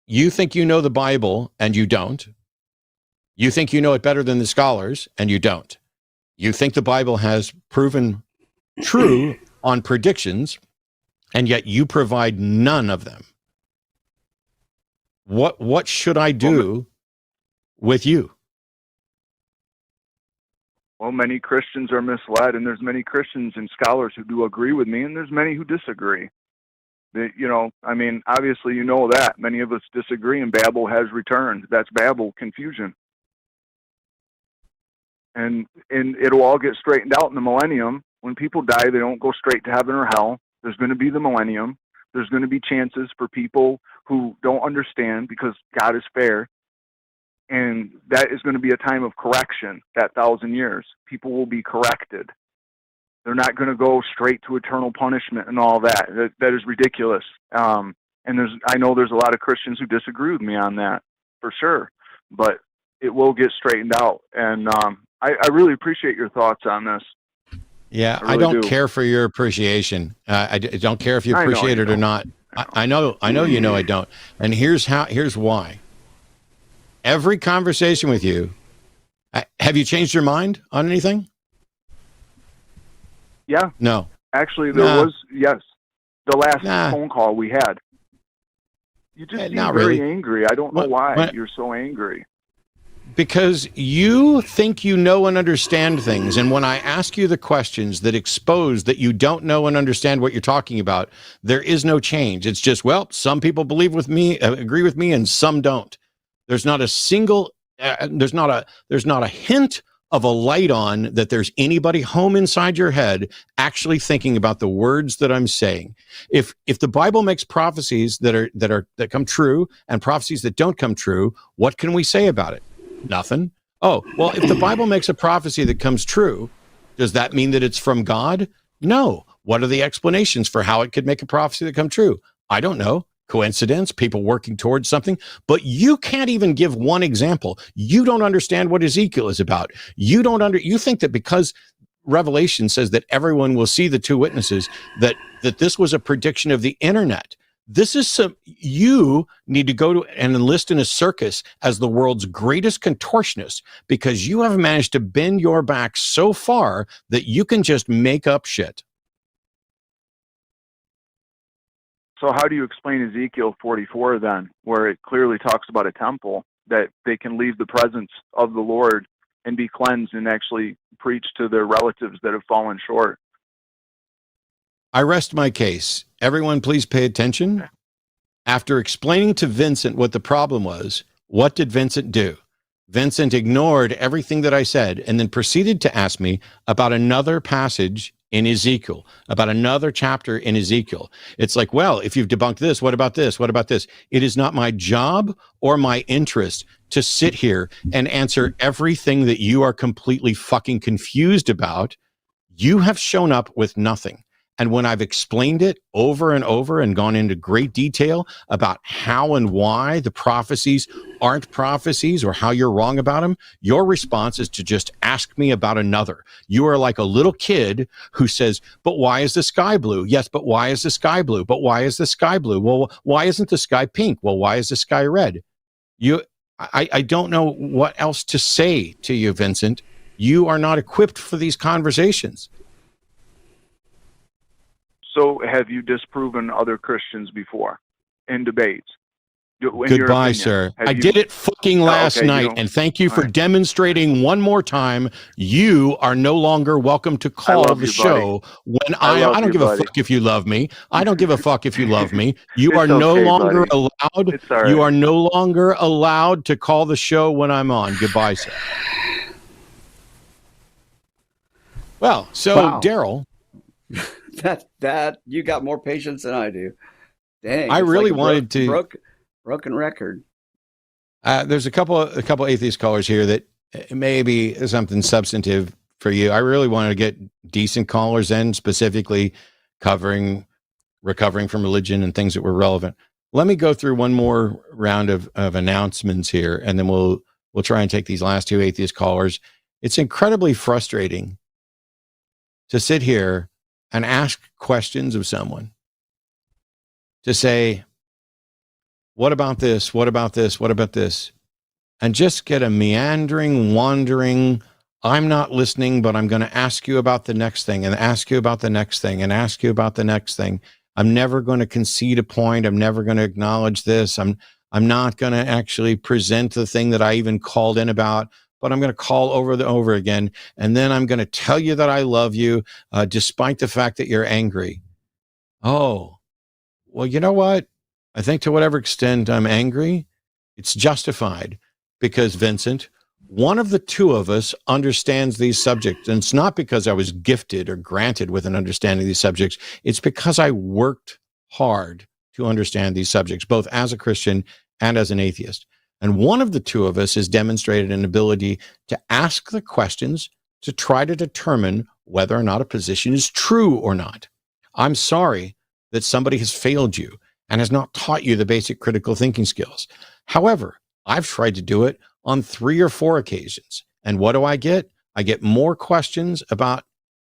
You think you know the Bible and you don't. You think you know it better than the scholars and you don't. You think the Bible has proven true on predictions, and yet you provide none of them. What should I do with you? Well, many Christians are misled, and there's many Christians and scholars who do agree with me, and there's many who disagree. Obviously you know that. Many of us disagree, and Babel has returned. That's Babel, confusion. And it'll all get straightened out in the millennium. When people die, they don't go straight to heaven or hell. There's going to be the millennium. There's going to be chances for people who don't understand, because God is fair. And that is going to be a time of correction, that 1,000 years. People will be corrected. They're not going to go straight to eternal punishment and all that. That is ridiculous. And I know there's a lot of Christians who disagree with me on that, for sure. But it will get straightened out. And I really appreciate your thoughts on this. Yeah, I don't care for your appreciation. I don't care if you appreciate it or not. I know you know I don't. And here's why. Every conversation with you, have you changed your mind on anything? Yeah. No. Actually, there was, yes. The last phone call we had. You just seem very angry. I don't know why you're so angry. Because you think you know and understand things, and when I ask you the questions that expose that you don't know and understand what you're talking about, there is no change. It's just, well, some people agree with me, and some don't. There's not a single, there's not a hint of a light on that there's anybody home inside your head actually thinking about the words that I'm saying. If the Bible makes prophecies that come true and prophecies that don't come true, what can we say about it? Nothing. Oh, well, if the Bible makes a prophecy that comes true, does that mean that it's from God? No. What are the explanations for how it could make a prophecy that come true? I don't know. Coincidence, people working towards something, but you can't even give one example. You don't understand what Ezekiel is about. You think that because Revelation says that everyone will see the two witnesses, that this was a prediction of the internet. You need to go to and enlist in a circus as the world's greatest contortionist, because you have managed to bend your back so far that you can just make up shit. So how do you explain Ezekiel 44 then, where it clearly talks about a temple, that they can leave the presence of the Lord and be cleansed and actually preach to their relatives that have fallen short? I rest my case. Everyone, please pay attention. After explaining to Vincent what the problem was, what did Vincent do? Vincent ignored everything that I said and then proceeded to ask me about another passage in Ezekiel, about another chapter in Ezekiel. It's like, well, if you've debunked this, what about this? What about this? It is not my job or my interest to sit here and answer everything that you are completely fucking confused about. You have shown up with nothing. And when I've explained it over and over and gone into great detail about how and why the prophecies aren't prophecies or how you're wrong about them, your response is to just ask me about another. You are like a little kid who says, but why is the sky blue? Yes, but why is the sky blue? But why is the sky blue? Well, why isn't the sky pink? Well, why is the sky red? I don't know what else to say to you, Vincent. You are not equipped for these conversations. So have you disproven other Christians before in debates? Goodbye, sir. I did it fucking last night, and thank you for demonstrating one more time. You are no longer welcome to call the show when I don't give a fuck if you love me. I don't give a fuck if you love me. You are no longer allowed. You are no longer allowed to call the show when I'm on. Goodbye, sir. Well, so Wow. Darrel, that you got more patience than I do. Dang, I it's really like a wanted to. broken record. There's a couple atheist callers here that maybe something substantive for you. I really wanted to get decent callers in, specifically recovering from religion and things that were relevant. Let me go through one more round of announcements here, and then we'll try and take these last two atheist callers. It's incredibly frustrating to sit here and ask questions of someone, to say, what about this? What about this? What about this? And just get a meandering, wandering, I'm not listening, but I'm going to ask you about the next thing and ask you about the next thing and ask you about the next thing. I'm never going to concede a point. I'm never going to acknowledge this. I'm not going to actually present the thing that I even called in about, but I'm going to call over again. And then I'm going to tell you that I love you, despite the fact that you're angry. Oh, well, you know what? I think to whatever extent I'm angry, it's justified because, Vincent, one of the two of us understands these subjects. And it's not because I was gifted or granted with an understanding of these subjects. It's because I worked hard to understand these subjects, both as a Christian and as an atheist. And one of the two of us has demonstrated an ability to ask the questions to try to determine whether or not a position is true or not. I'm sorry that somebody has failed you and has not taught you the basic critical thinking skills. However, I've tried to do it on 3 or 4 occasions. And what do? I get more questions about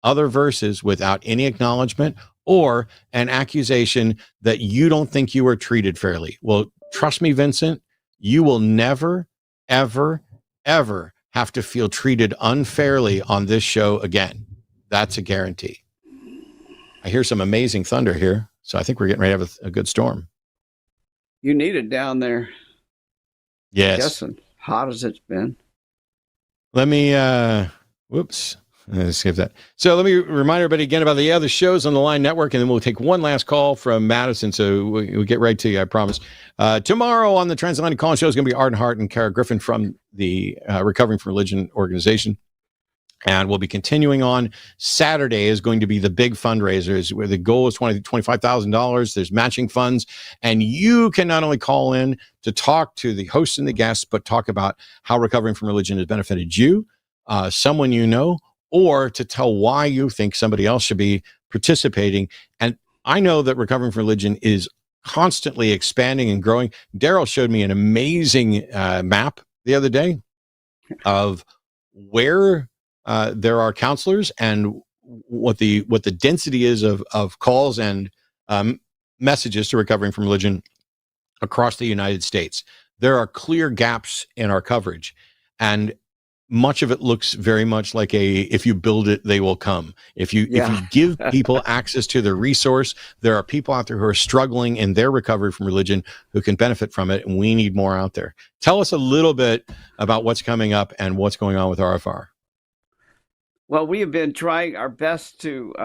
other verses without any acknowledgement or an accusation that you don't think you were treated fairly. Well, trust me, Vincent, you will never, ever, ever have to feel treated unfairly on this show again. That's a guarantee. I hear some amazing thunder here, so I think we're getting ready to have a good storm. You need it down there. Yes. Guessing. Hot as it's been. Let me, skip that. So let me remind everybody again about the other shows on the Line Network, and then we'll take one last call from Madison. So we'll get right to you, I promise. Tomorrow on the Transatlantic Call show is going to be Arden Hart and Kara Griffin from the Recovering from Religion organization. And we'll be continuing on. Saturday is going to be the big fundraisers where the goal is $25,000. There's matching funds. And you can not only call in to talk to the hosts and the guests, but talk about how Recovering from Religion has benefited you, someone you know, or to tell why you think somebody else should be participating. And I know that Recovering from Religion is constantly expanding and growing. Darrel showed me an amazing map the other day of where there are counselors and what the density is of calls and messages to Recovering from Religion across the United States. There are clear gaps in our coverage, and much of it looks very much like if you build it, they will come. If you give people access to the resource, there are people out there who are struggling in their recovery from religion who can benefit from it, and we need more out there. Tell us a little bit about what's coming up and what's going on with RFR. Well, we have been trying our best to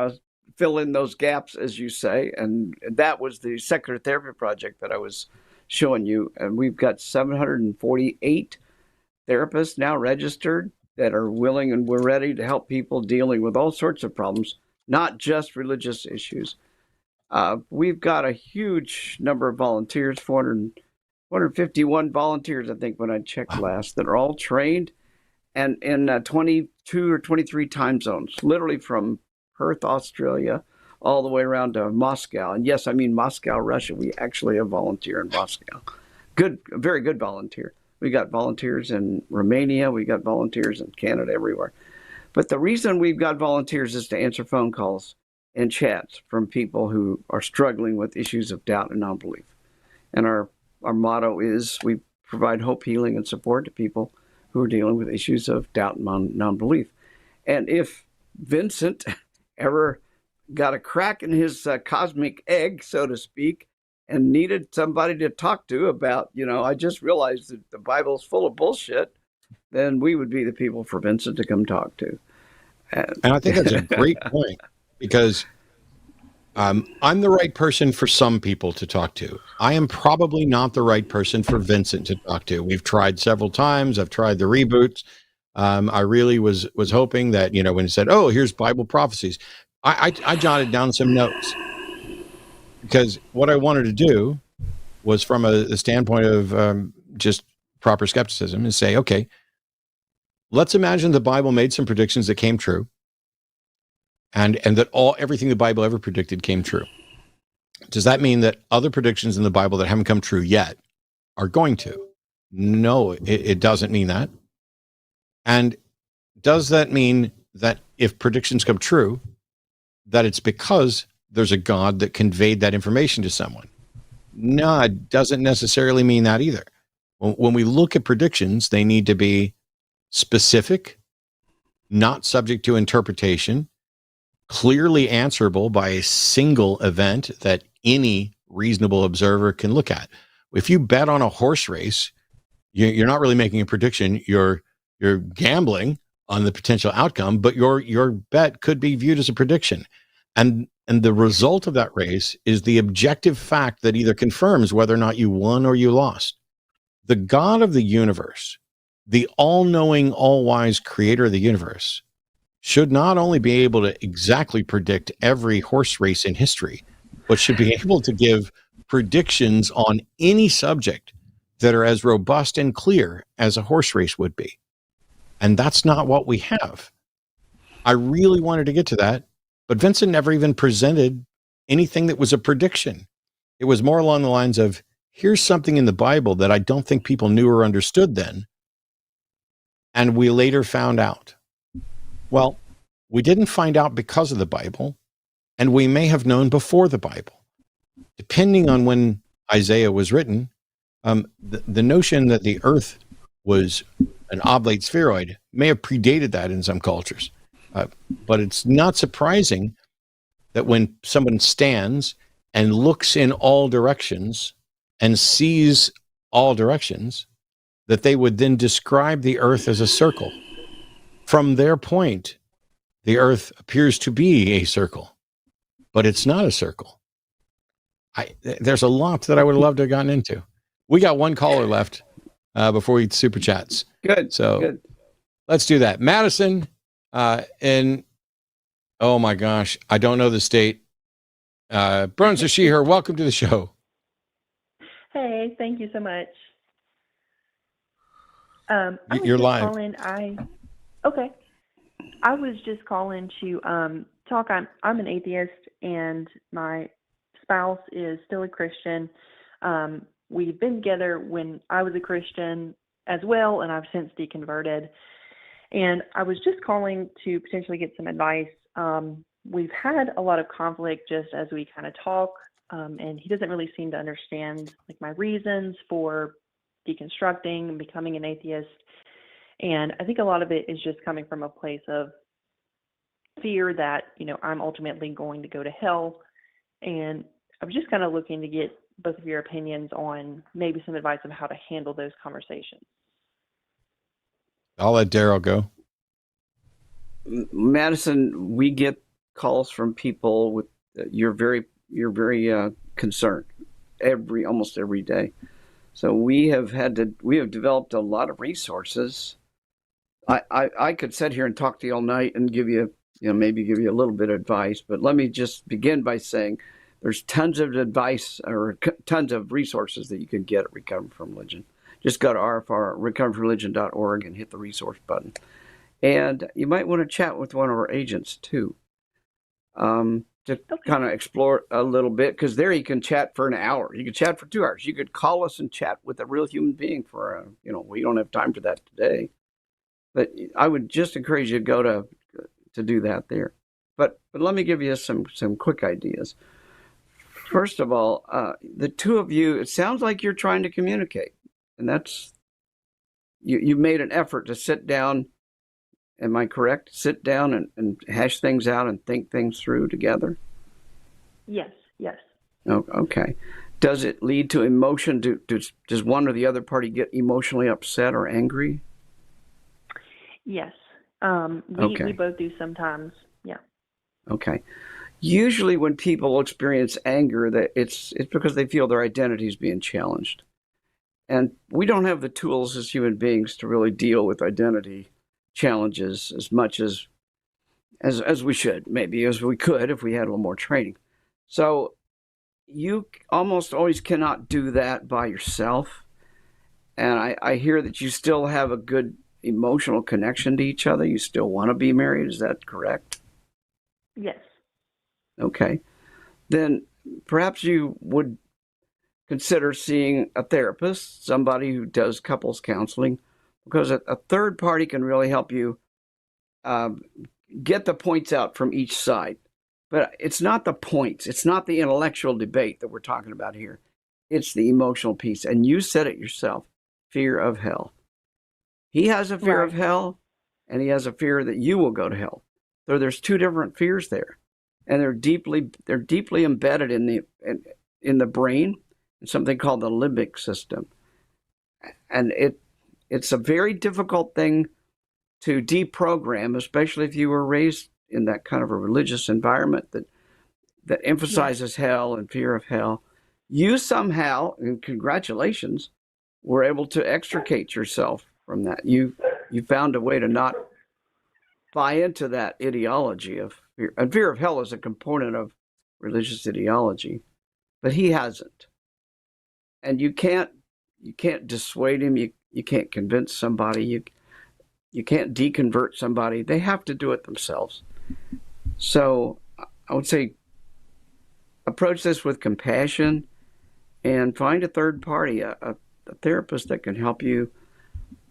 fill in those gaps, as you say, and that was the secular therapy project that I was showing you. And we've got 748 therapists now registered that are willing and we're ready to help people dealing with all sorts of problems, not just religious issues. We've got a huge number of volunteers, 451 volunteers, I think, when I checked last, that are all trained and in 22 or 23 time zones, literally from Perth, Australia, all the way around to Moscow. And yes, I mean Moscow, Russia. We actually have volunteer in Moscow. Good, very good volunteer. We got volunteers in Romania. We got volunteers in Canada, everywhere. But the reason we've got volunteers is to answer phone calls and chats from people who are struggling with issues of doubt and non-belief. And our motto is we provide hope, healing, and support to people who are dealing with issues of doubt and non-belief. And if Vincent ever got a crack in his cosmic egg, so to speak, and needed somebody to talk to about, I just realized that the Bible's full of bullshit, then we would be the people for Vincent to come talk to. And I think that's a great point, because I'm the right person for some people to talk to. I am probably not the right person for Vincent to talk to. We've tried several times. I've tried the reboots. I really was hoping that, when it said, oh, here's Bible prophecies, I jotted down some notes, because what I wanted to do was, from a standpoint of just proper skepticism, is say, okay, let's imagine the Bible made some predictions that came true, and that everything the Bible ever predicted came true. Does that mean that other predictions in the Bible that haven't come true yet are going to? No, it doesn't mean that. And does that mean that if predictions come true, that it's because there's a God that conveyed that information to someone? No, it doesn't necessarily mean that either. When we look at predictions, they need to be specific, not subject to interpretation, clearly answerable by a single event that any reasonable observer can look at. If you bet on a horse race, you're not really making a prediction. You're gambling on the potential outcome, but your bet could be viewed as a prediction. And the result of that race is the objective fact that either confirms whether or not you won or you lost. The God of the universe, the all-knowing, all-wise creator of the universe, should not only be able to exactly predict every horse race in history, but should be able to give predictions on any subject that are as robust and clear as a horse race would be. And that's not what we have. I really wanted to get to that, but Vincent never even presented anything that was a prediction. It was more along the lines of, here's something in the Bible that I don't think people knew or understood then, and we later found out. Well, we didn't find out because of the Bible, and we may have known before the Bible. Depending on when Isaiah was written, the notion that the earth was an oblate spheroid may have predated that in some cultures. But it's not surprising that when someone stands and looks in all directions and sees all directions, that they would then describe the earth as a circle. From their point, the earth appears to be a circle, but it's not a circle. There's a lot that I would love to have gotten into. We got one caller left before we super chats. Good. So good. Let's do that. Madison, and oh my gosh, I don't know the state. Bruns or she, her, welcome to the show. Hey, thank you so much. You're live. Okay. I was just calling to talk. I'm an atheist, and my spouse is still a Christian. We've been together when I was a Christian as well, and I've since deconverted. And I was just calling to potentially get some advice. We've had a lot of conflict just as we kind of talk, and he doesn't really seem to understand like my reasons for deconstructing and becoming an atheist. And I think a lot of it is just coming from a place of fear that, I'm ultimately going to go to hell. And I was just kind of looking to get both of your opinions on maybe some advice on how to handle those conversations. I'll let Darrel go. Madison, we get calls from people with you're very concerned almost every day. So we have developed a lot of resources. I could sit here and talk to you all night and give you, maybe give you a little bit of advice, but let me just begin by saying there's tons of advice or tons of resources that you can get at Recover from Religion. Just go to recoverfromreligion.org and hit the resource button. And you might want to chat with one of our agents too. to kind of explore a little bit, because there you can chat for an hour. You could chat for 2 hours. You could call us and chat with a real human being for, we don't have time for that today. But I would just encourage you to go to do that there. But let me give you some quick ideas. First of all, the two of you, it sounds like you're trying to communicate. And that's, you've made an effort to sit down. Am I correct? Sit down and hash things out and think things through together? Yes. Oh, okay. Does it lead to emotion? Does one or the other party get emotionally upset or angry? Yes. Okay. We both do sometimes. Yeah. Okay. Usually when people experience anger, that it's because they feel their identity is being challenged. And we don't have the tools as human beings to really deal with identity challenges as much as we should, maybe as we could if we had a little more training. So you almost always cannot do that by yourself. And I hear that you still have a good emotional connection to each other. You still want to be married. Is that correct? Yes. Okay. Then perhaps you would consider seeing a therapist, somebody who does couples counseling, because a third party can really help you get the points out from each side. But it's not the points. It's not the intellectual debate that we're talking about here. It's the emotional piece. And you said it yourself, fear of hell. He has a fear of hell, and he has a fear that you will go to hell. So there's two different fears there. And they're deeply embedded in the brain, in something called the limbic system. And it's a very difficult thing to deprogram, especially if you were raised in that kind of a religious environment that emphasizes hell and fear of hell. You somehow, and congratulations, were able to extricate yourself from that. You found a way to not buy into that ideology of fear. And fear of hell is a component of religious ideology, but he hasn't. And you can't dissuade him. You can't convince somebody. You can't deconvert somebody. They have to do it themselves. So I would say approach this with compassion and find a third party, a therapist that can help you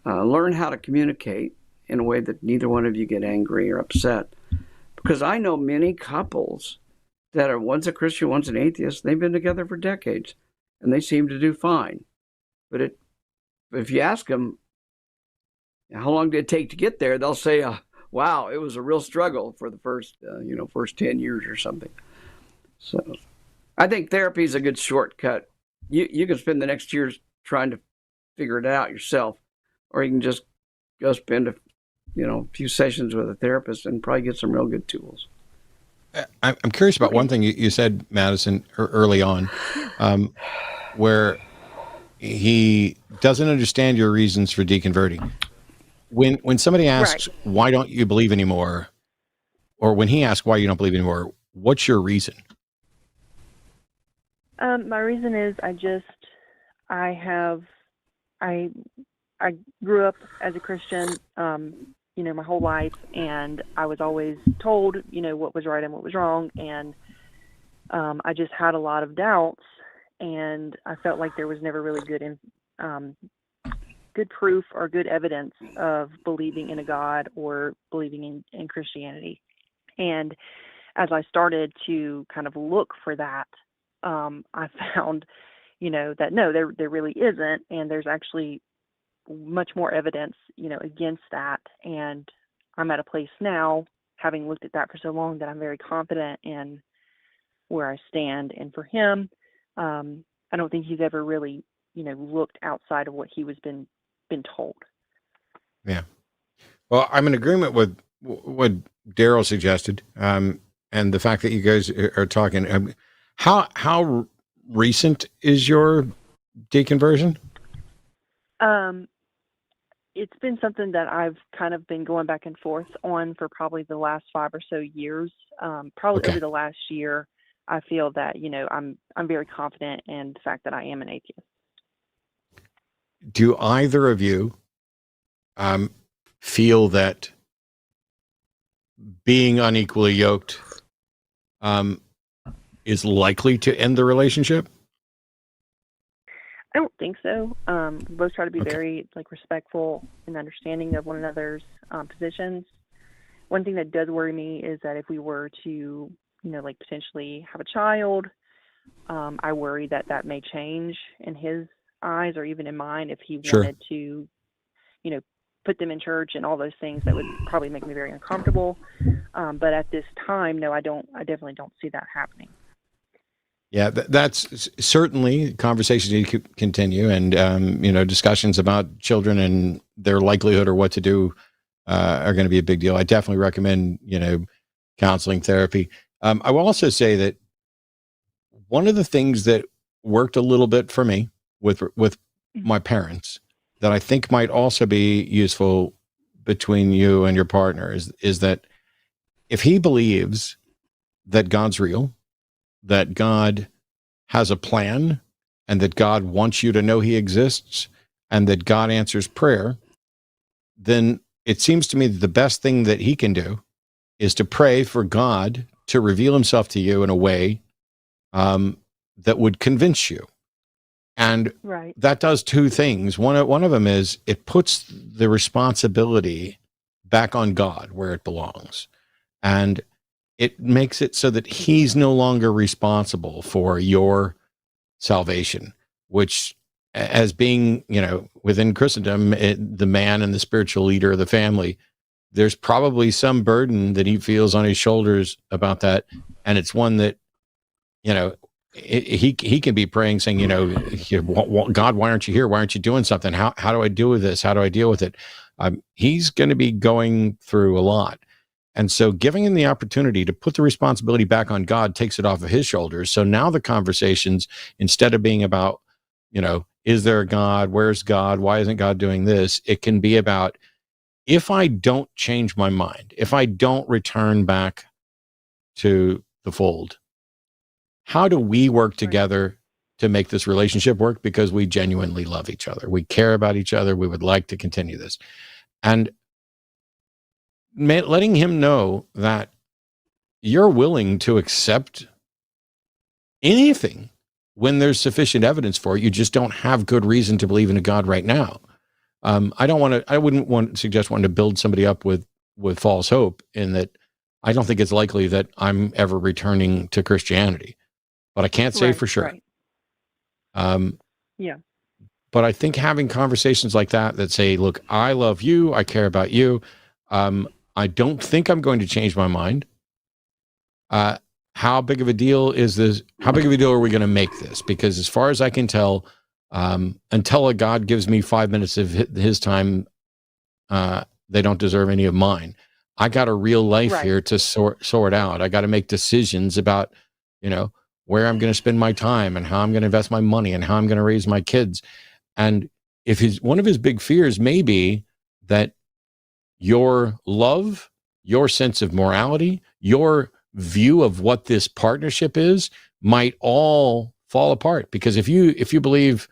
learn how to communicate in a way that neither one of you get angry or upset. Because I know many couples that are, one's a Christian, one's an atheist. They've been together for decades and they seem to do fine. But if you ask them, how long did it take to get there? They'll say, wow, it was a real struggle for the first 10 years or something. So I think therapy is a good shortcut. You can spend the next years trying to figure it out yourself, or you can just go spend a few sessions with a therapist and probably get some real good tools. I'm curious about one thing you said, Madison, early on, where he doesn't understand your reasons for deconverting. When somebody asks, why don't you believe anymore? Or when he asks why you don't believe anymore, what's your reason? My reason is I grew up as a Christian, my whole life, and I was always told, what was right and what was wrong. And I just had a lot of doubts, and I felt like there was never really good proof or good evidence of believing in a God or believing in Christianity. And as I started to kind of look for that, I found, that no, there really isn't. And there's actually much more evidence, against that. And I'm at a place now, having looked at that for so long, that I'm very confident in where I stand. And for him, I don't think he's ever really, looked outside of what he was been told. Yeah. Well, I'm in agreement with what Darrel suggested, and the fact that you guys are talking. How recent is your deconversion? It's been something that I've kind of been going back and forth on for probably the last 5 or so years. Over the last year, I feel that I'm very confident in the fact that I am an atheist. Do either of you feel that being unequally yoked is likely to end the relationship? I don't think so. We both try to be Okay. very respectful and understanding of one another's positions. One thing that does worry me is that if we were to, potentially have a child, I worry that that may change in his eyes or even in mine if he Sure. wanted to, put them in church and all those things that would probably make me very uncomfortable. But at this time, no, I definitely don't see that happening. Yeah, that's certainly conversations need to continue, and discussions about children and their likelihood or what to do are going to be a big deal. I definitely recommend counseling, therapy. I will also say that one of the things that worked a little bit for me with my parents that I think might also be useful between you and your partner is that if he believes that God's real, that God has a plan, and that God wants you to know he exists, and that God answers prayer, then it seems to me that the best thing that he can do is to pray for God to reveal himself to you in a way that would convince you. And Right. that does two things. One of them is it puts the responsibility back on God where it belongs. And it makes it so that he's no longer responsible for your salvation, which, as being, within Christendom, the man and the spiritual leader of the family, there's probably some burden that he feels on his shoulders about that. And it's one that, he can be praying, saying, God, why aren't you here? Why aren't you doing something? How do I deal with this? How do I deal with it? He's going to be going through a lot. And so giving him the opportunity to put the responsibility back on God takes it off of his shoulders. So now the conversations, instead of being about, is there a God? Where's God? Why isn't God doing this? It can be about, if I don't change my mind, if I don't return back to the fold, how do we work together to make this relationship work? Because we genuinely love each other. We care about each other. We would like to continue this. And letting him know that you're willing to accept anything when there's sufficient evidence for it. You just don't have good reason to believe in a God right now. I wouldn't want to suggest wanting to build somebody up with false hope, in that I don't think it's likely that I'm ever returning to Christianity, but I can't say for sure. Right. Yeah. But I think having conversations like that say, look, I love you. I care about you. I don't think I'm going to change my mind. How big of a deal is this? How big of a deal are we going to make this? Because as far as I can tell, until a God gives me 5 minutes of his time, they don't deserve any of mine. I got a real life here to sort out. I got to make decisions about, where I'm going to spend my time and how I'm going to invest my money and how I'm going to raise my kids. And if one of his big fears may be that your love, your sense of morality, your view of what this partnership is might all fall apart. Because if you believe,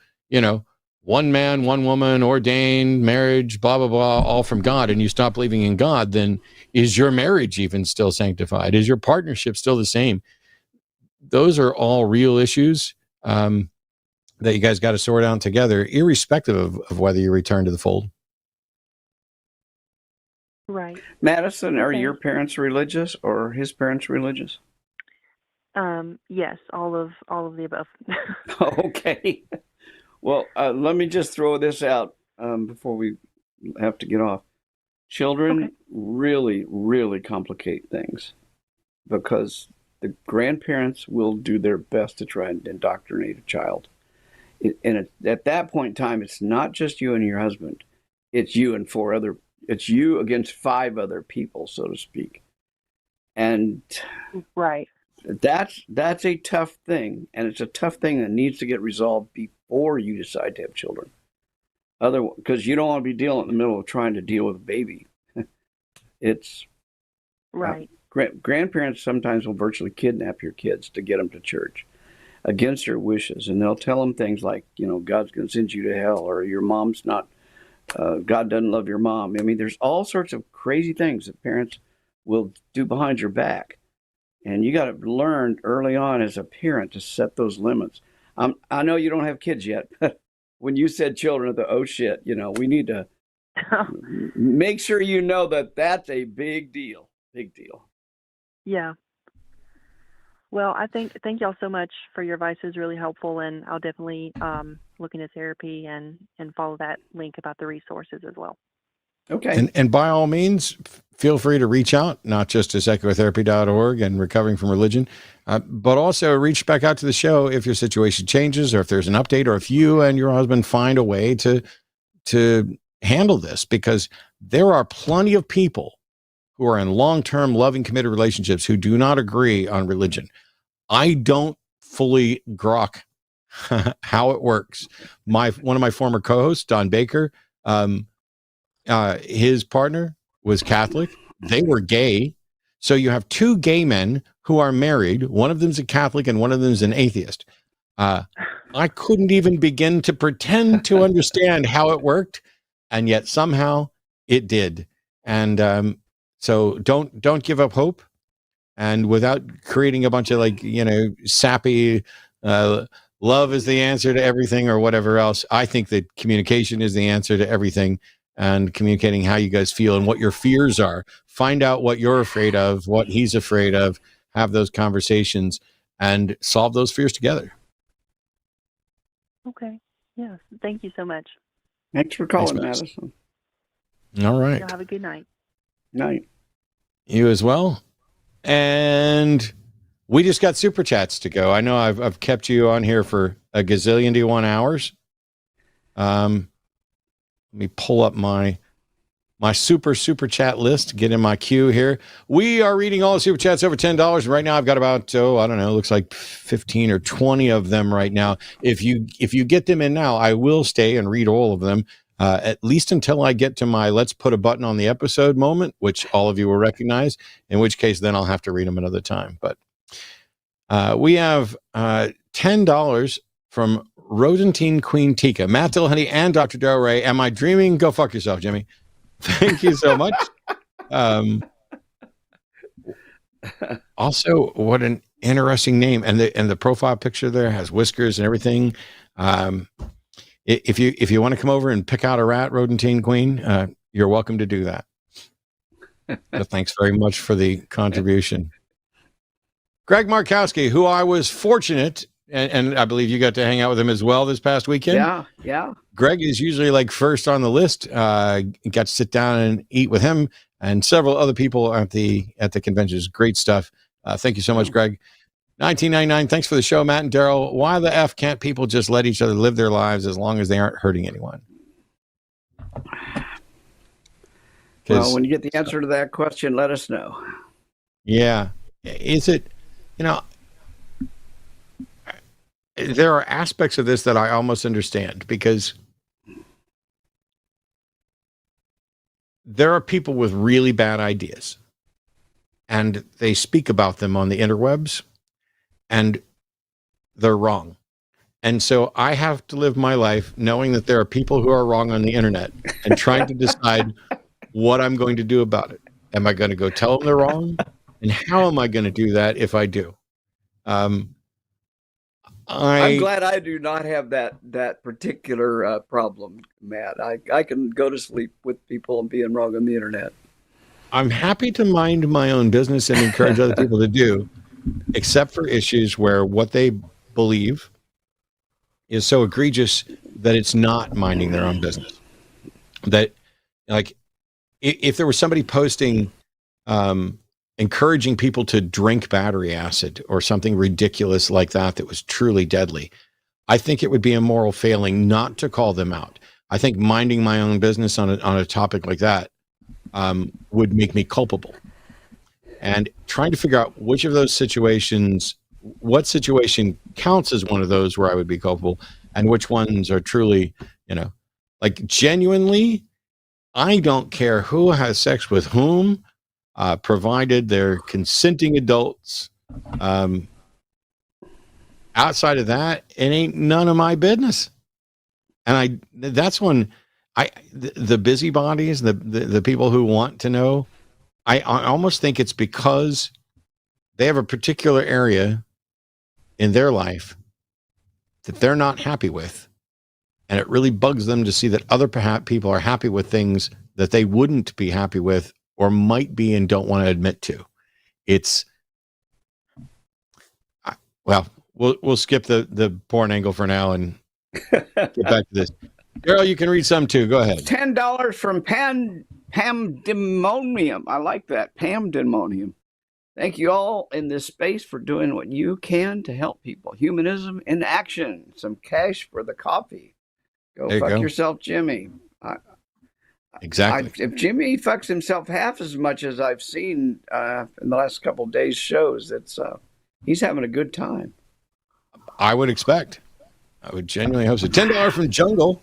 one man, one woman, ordained marriage, blah, blah, blah, all from God, and you stop believing in God, then is your marriage even still sanctified? Is your partnership still the same? Those are all real issues that you guys got to sort out together, irrespective of whether you return to the fold. Right. Madison, are your parents religious or his parents religious? Yes, all of the above. Okay. Well, let me just throw this out before we have to get off. Children really, really complicate things, because the grandparents will do their best to try and indoctrinate a child. At that point in time, it's not just you and your husband. It's you and it's you against 5 other people, so to speak. And right. That's a tough thing, and it's a tough thing that needs to get resolved before you decide to have children. Because you don't want to be in the middle of trying to deal with a baby. It's right. Grandparents sometimes will virtually kidnap your kids to get them to church against their wishes, and they'll tell them things like, God's going to send you to hell, or your mom's not. God doesn't love your mom. I mean, there's all sorts of crazy things that parents will do behind your back. And you got to learn early on as a parent to set those limits. I know you don't have kids yet, but when you said children, oh shit, we need to make sure you know that that's a big deal. Big deal. Yeah. Well, thank y'all so much for your advice. It was really helpful, and I'll definitely look into therapy and follow that link about the resources as well. Okay. And by all means, feel free to reach out, not just to psychotherapy.org and recovering from religion, but also reach back out to the show if your situation changes, or if there's an update, or if you and your husband find a way to handle this, because there are plenty of people who are in long-term loving, committed relationships who do not agree on religion. I don't fully grok how it works. One of my former co-hosts, Don Baker, his partner was Catholic. They were gay. So you have two gay men who are married. One of them's a Catholic and one of them's an atheist. I couldn't even begin to pretend to understand how it worked, and yet somehow it did. And so don't give up hope. And without creating a bunch of sappy love is the answer to everything or whatever else, I think that communication is the answer to everything. And communicating how you guys feel and what your fears are. Find out what you're afraid of, what he's afraid of, have those conversations, and solve those fears together. Okay. Yes. Thank you so much. Thanks for calling, Thanks, Madison. All right. Y'all have a good night. Night. You as well. And we just got super chats to go. I know I've kept you on here for a gazillion 1 hours. Let me pull up my super chat list, get in my queue here. We are reading all the super chats over $10. Right now I've got about, I don't know, looks like 15 or 20 of them right now. If you get them in now, I will stay and read all of them, at least until I get to my let's put a button on the episode moment, which all of you will recognize, in which case then I'll have to read them another time. But we have $10 from Rosentine Queen Tika, Matt Dillahunty, and Dr. Darrel Ray. Am I dreaming? Go fuck yourself, Jimmy. Thank you so much. Also, what an interesting name, and the profile picture there has whiskers and everything. If you want to come over and pick out a rat, Rosentine Queen, you're welcome to do that. But thanks very much for the contribution. Greg Markowski, who I was fortunate, and I believe you got to hang out with him as well this past weekend. Yeah. Greg is usually like first on the list. Got to sit down and eat with him and several other people at the conventions. Great stuff. Thank you so much, Greg. 1999. Thanks for the show, Matt and Darrel. Why the F can't people just let each other live their lives as long as they aren't hurting anyone? Well, when you get the answer to that question, let us know. Yeah. Is it, there are aspects of this that I almost understand, because there are people with really bad ideas and they speak about them on the interwebs and they're wrong. And so I have to live my life knowing that there are people who are wrong on the internet and trying to decide what I'm going to do about it. Am I going to go tell them they're wrong? And how am I going to do that if I do? I'm glad I do not have that particular problem, Matt. I can go to sleep with people and being wrong on the internet. I'm happy to mind my own business and encourage other people to do, except for issues where what they believe is so egregious that it's not minding their own business. That, like, if there was somebody posting encouraging people to drink battery acid or something ridiculous like that was truly deadly, I think it would be a moral failing not to call them out. I think minding my own business on a topic like that would make me culpable. And trying to figure out which of those situations, what situation counts as one of those where I would be culpable, and which ones are truly, like, genuinely, I don't care who has sex with whom, provided they're consenting adults. Outside of that, it ain't none of my business. And that's when the busybodies, the people who want to know, I almost think it's because they have a particular area in their life that they're not happy with. And it really bugs them to see that other people are happy with things that they wouldn't be happy with or might be and don't want to admit to. It's, well, we'll skip the porn angle for now and get back to this. Darrel, you can read some too. Go ahead. $10 from Pandemonium. I like that. Pandemonium. Thank you all in this space for doing what you can to help people. Humanism in action. Some cash for the coffee. Go fuck yourself, Jimmy. Exactly. If Jimmy fucks himself half as much as I've seen in the last couple of days' shows, it's he's having a good time. I would expect. I would genuinely hope so. $10 from Jungle.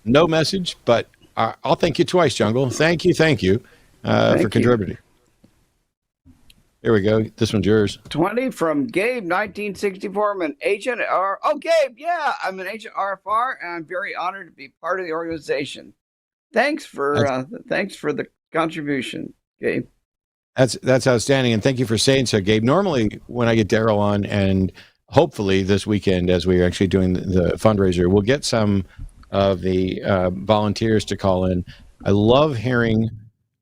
No message, but I'll thank you twice, Jungle. Thank you for contributing. Here we go. This one's yours. 20 from Gabe, 1964. I'm an agent Gabe, yeah, I'm an agent RFR, and I'm very honored to be part of the organization. Thanks for the contribution, Gabe. That's outstanding, and thank you for saying so, Gabe. Normally, when I get Darrel on, and hopefully this weekend, as we're actually doing the fundraiser, we'll get some of the volunteers to call in. I love hearing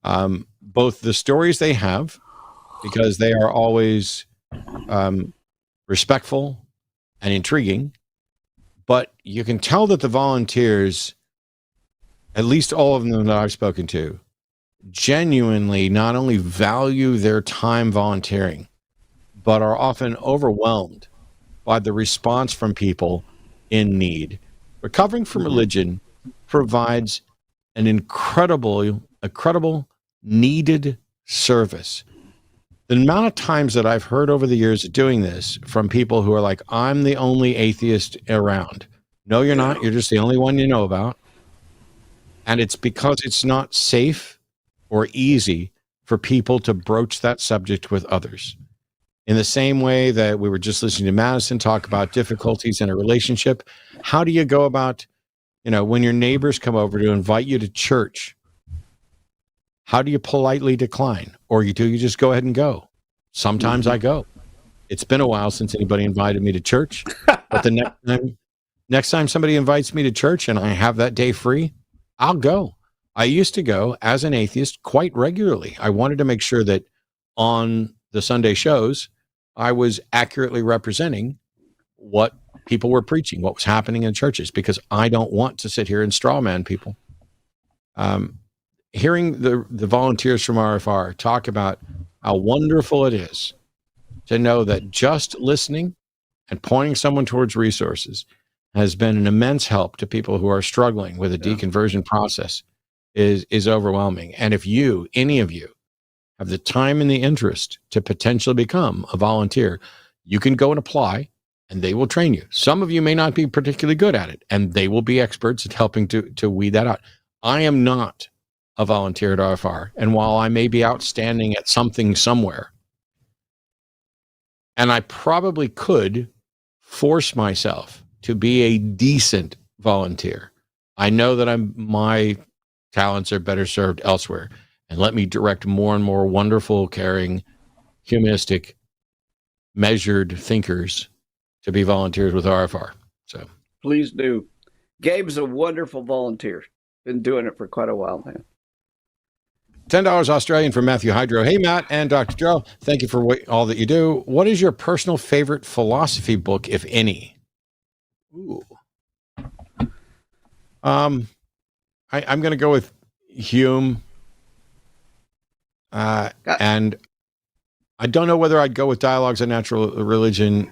both the stories they have, because they are always respectful and intriguing, but you can tell that the volunteers, at least all of them that I've spoken to, genuinely not only value their time volunteering, but are often overwhelmed by the response from people in need. Recovering from religion provides an incredible needed service. The amount of times that I've heard over the years of doing this from people who are like, I'm the only atheist around. No, you're not. You're just the only one you know about. And it's because it's not safe or easy for people to broach that subject with others. In the same way that we were just listening to Madison talk about difficulties in a relationship, how do you go about, when your neighbors come over to invite you to church? How do you politely decline? Or you just go ahead and go? Sometimes I go. It's been a while since anybody invited me to church, but the next time somebody invites me to church and I have that day free, I'll go. I used to go as an atheist quite regularly. I wanted to make sure that on the Sunday shows, I was accurately representing what people were preaching, what was happening in churches, because I don't want to sit here and straw man people. Hearing the volunteers from RFR talk about how wonderful it is to know that just listening and pointing someone towards resources has been an immense help to people who are struggling with a deconversion process is overwhelming. And if any of you, have the time and the interest to potentially become a volunteer, you can go and apply and they will train you. Some of you may not be particularly good at it, and they will be experts at helping to weed that out. I am not a volunteer at RFR, and while I may be outstanding at something somewhere, and I probably could force myself to be a decent volunteer, I know that my talents are better served elsewhere. And let me direct more and more wonderful, caring, humanistic, measured thinkers to be volunteers with RFR. So please do. Gabe's a wonderful volunteer. Been doing it for quite a while now. $10 Australian from Matthew Hydro. Hey, Matt and Dr. Darrel, thank you for all that you do. What is your personal favorite philosophy book, if any? Ooh. I'm going to go with Hume. And I don't know whether I'd go with Dialogues on Natural Religion.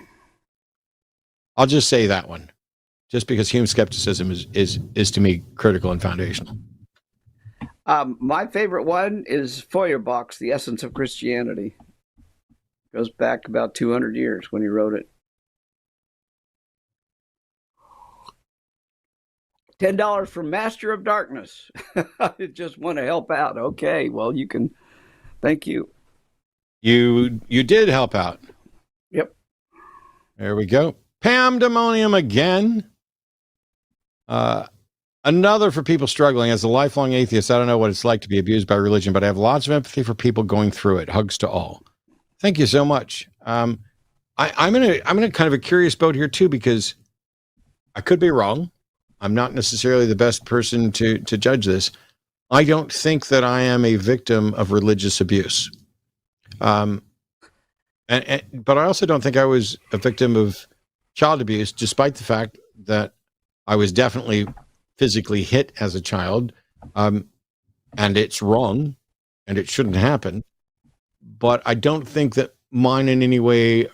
I'll just say that one, just because Hume's skepticism is to me critical and foundational. My favorite one is Feuerbach's The Essence of Christianity. Goes back about 200 years when he wrote it. $10 from Master of Darkness. I just want to help out. Okay, well, you can. Thank you. You did help out. Yep. There we go. Pandemonium again. Another for people struggling. As a lifelong atheist, I don't know what it's like to be abused by religion, but I have lots of empathy for people going through it. Hugs to all. Thank you so much. I'm in a kind of a curious boat here too, because I could be wrong. I'm not necessarily the best person to judge this. I don't think that I am a victim of religious abuse. But I also don't think I was a victim of child abuse, despite the fact that I was definitely physically hit as a child. And it's wrong and it shouldn't happen. But I don't think that mine in any way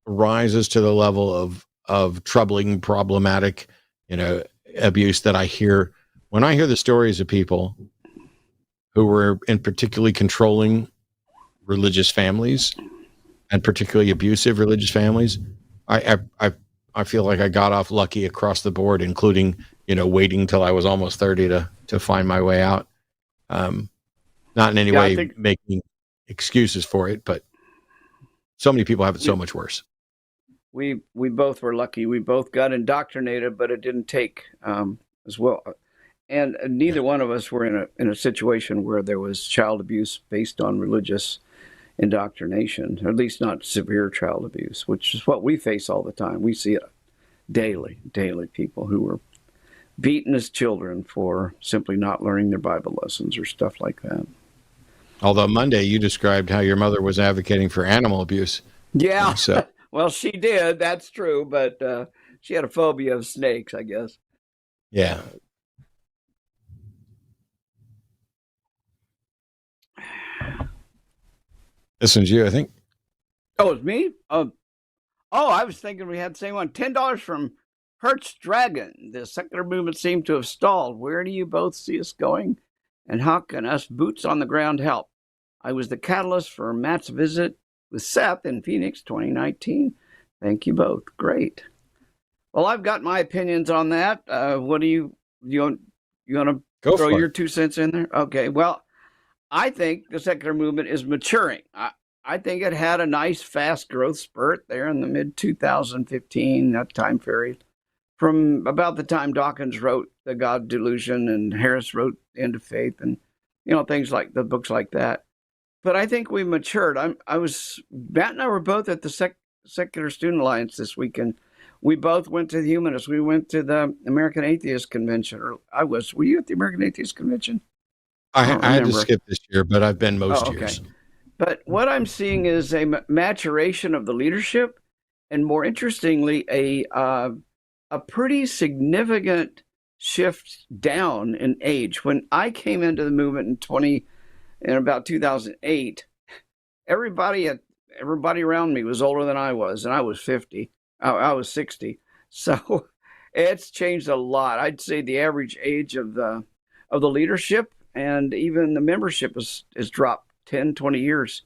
rises to the level of troubling, problematic, abuse that I hear. When I hear the stories of people who were in particularly controlling religious families and particularly abusive religious families, I feel like I got off lucky across the board, including, waiting till I was almost 30 to find my way out. Not in any way making excuses for it, but so many people have it so much worse. We both were lucky. We both got indoctrinated, but it didn't take as well. And neither one of us were in a situation where there was child abuse based on religious indoctrination, or at least not severe child abuse, which is what we face all the time. We see it daily, people who were beaten as children for simply not learning their Bible lessons or stuff like that. Although Monday you described how your mother was advocating for animal abuse. Yeah, so. Well, she did. That's true, but she had a phobia of snakes, I guess. Yeah. This one's you, I think. Oh, it's me? Oh, I was thinking we had the same one. $10 from Hertz Dragon. The secular movement seemed to have stalled. Where do you both see us going? And how can us boots on the ground help? I was the catalyst for Matt's visit with Seth in Phoenix 2019. Thank you both. Great. Well, I've got my opinions on that. What do you want to throw your 2 cents in there? Okay. Well, I think the secular movement is maturing. I think it had a nice fast growth spurt there in the mid 2015, that time period, from about the time Dawkins wrote The God Delusion and Harris wrote End of Faith and, things like the books like that. But I think we matured. Matt and I were both at the Secular Student Alliance this weekend. We both went to the Humanists. We went to the American Atheist Convention. Were you at the American Atheist Convention? I had to skip this year, but I've been most years. But what I'm seeing is a maturation of the leadership, and more interestingly, a pretty significant shift down in age. When I came into the movement in about 2008, everybody around me was older than I was, and I was 50. I was 60. So it's changed a lot. I'd say the average age of the leadership and even the membership has dropped 10, 20 years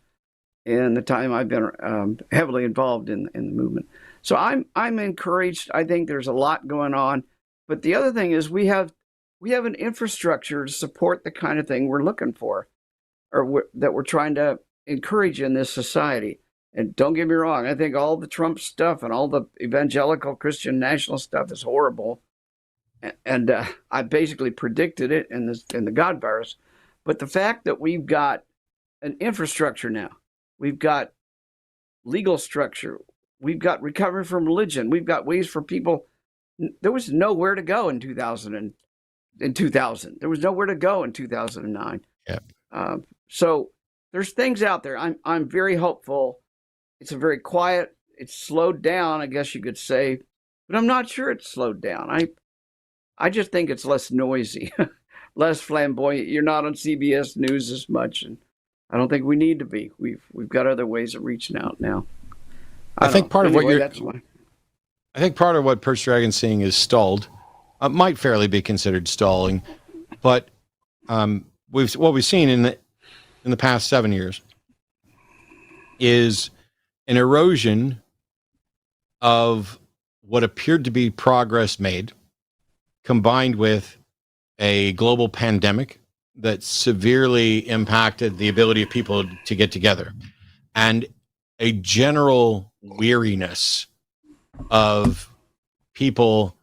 in the time I've been heavily involved in the movement. So I'm encouraged. I think there's a lot going on. But the other thing is we have an infrastructure to support the kind of thing we're looking for, or that we're trying to encourage in this society. And don't get me wrong, I think all the Trump stuff and all the evangelical Christian national stuff is horrible. And I basically predicted it in the God virus. But the fact that we've got an infrastructure now, we've got legal structure, we've got recovery from religion, we've got ways for people. There was nowhere to go in 2000. There was nowhere to go in 2009. Yeah. So there's things out there. I'm very hopeful. It's a very quiet. It's slowed down, I guess you could say, but I'm not sure it's slowed down. I just think it's less noisy, less flamboyant. You're not on CBS News as much, and I don't think we need to be. We've got other ways of reaching out now. I think part of what Perch Dragon's saying is stalled. Might fairly be considered stalling, but what we've seen in the past 7 years is an erosion of what appeared to be progress made, combined with a global pandemic that severely impacted the ability of people to get together, and a general weariness of people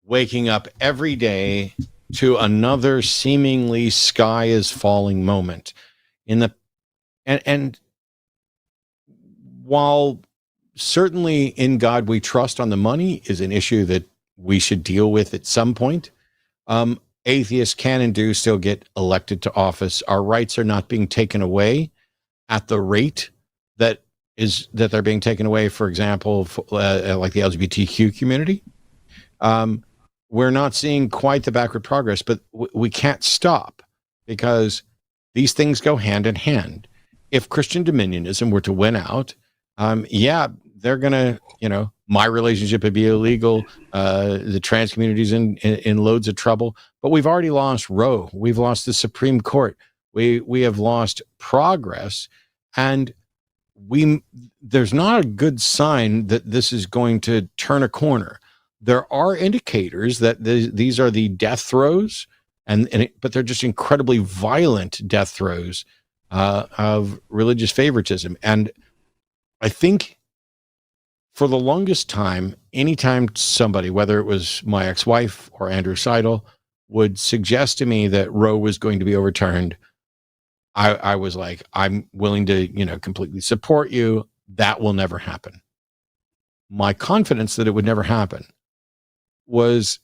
waking up every day to another seemingly sky is falling moment and while certainly in God we trust on the money is an issue that we should deal with at some point, atheists can and do still get elected to office. Our rights are not being taken away at the rate that they're being taken away, for example, like the LGBTQ community. We're not seeing quite the backward progress, but we can't stop because these things go hand in hand. If Christian dominionism were to win out, they're going to, my relationship would be illegal. The trans community's in loads of trouble, but we've already lost Roe. We've lost the Supreme Court. We have lost progress, and there's not a good sign that this is going to turn a corner. There are indicators that these are the death throes, but they're just incredibly violent death throes of religious favoritism. And I think for the longest time, anytime somebody, whether it was my ex-wife or Andrew Seidel, would suggest to me that Roe was going to be overturned, I was like, I'm willing to, completely support you. That will never happen. My confidence that it would never happen was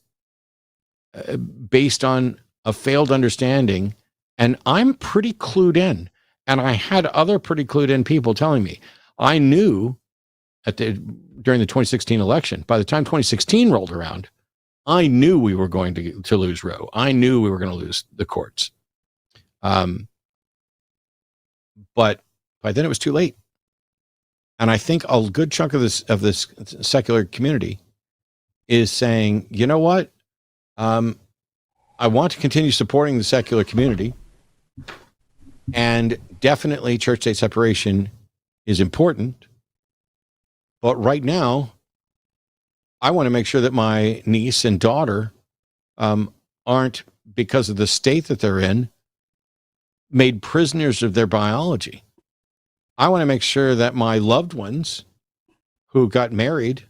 based on a failed understanding, and I'm pretty clued in. And I had other pretty clued in people telling me. I knew during the 2016 election, by the time 2016 rolled around, I knew we were going to lose Roe. I knew we were going to lose the courts. But by then it was too late. And I think a good chunk of this secular community is saying, you know what? I want to continue supporting the secular community, and definitely church-state separation is important. But right now, I want to make sure that my niece and daughter aren't, because of the state that they're in, made prisoners of their biology. I want to make sure that my loved ones who got married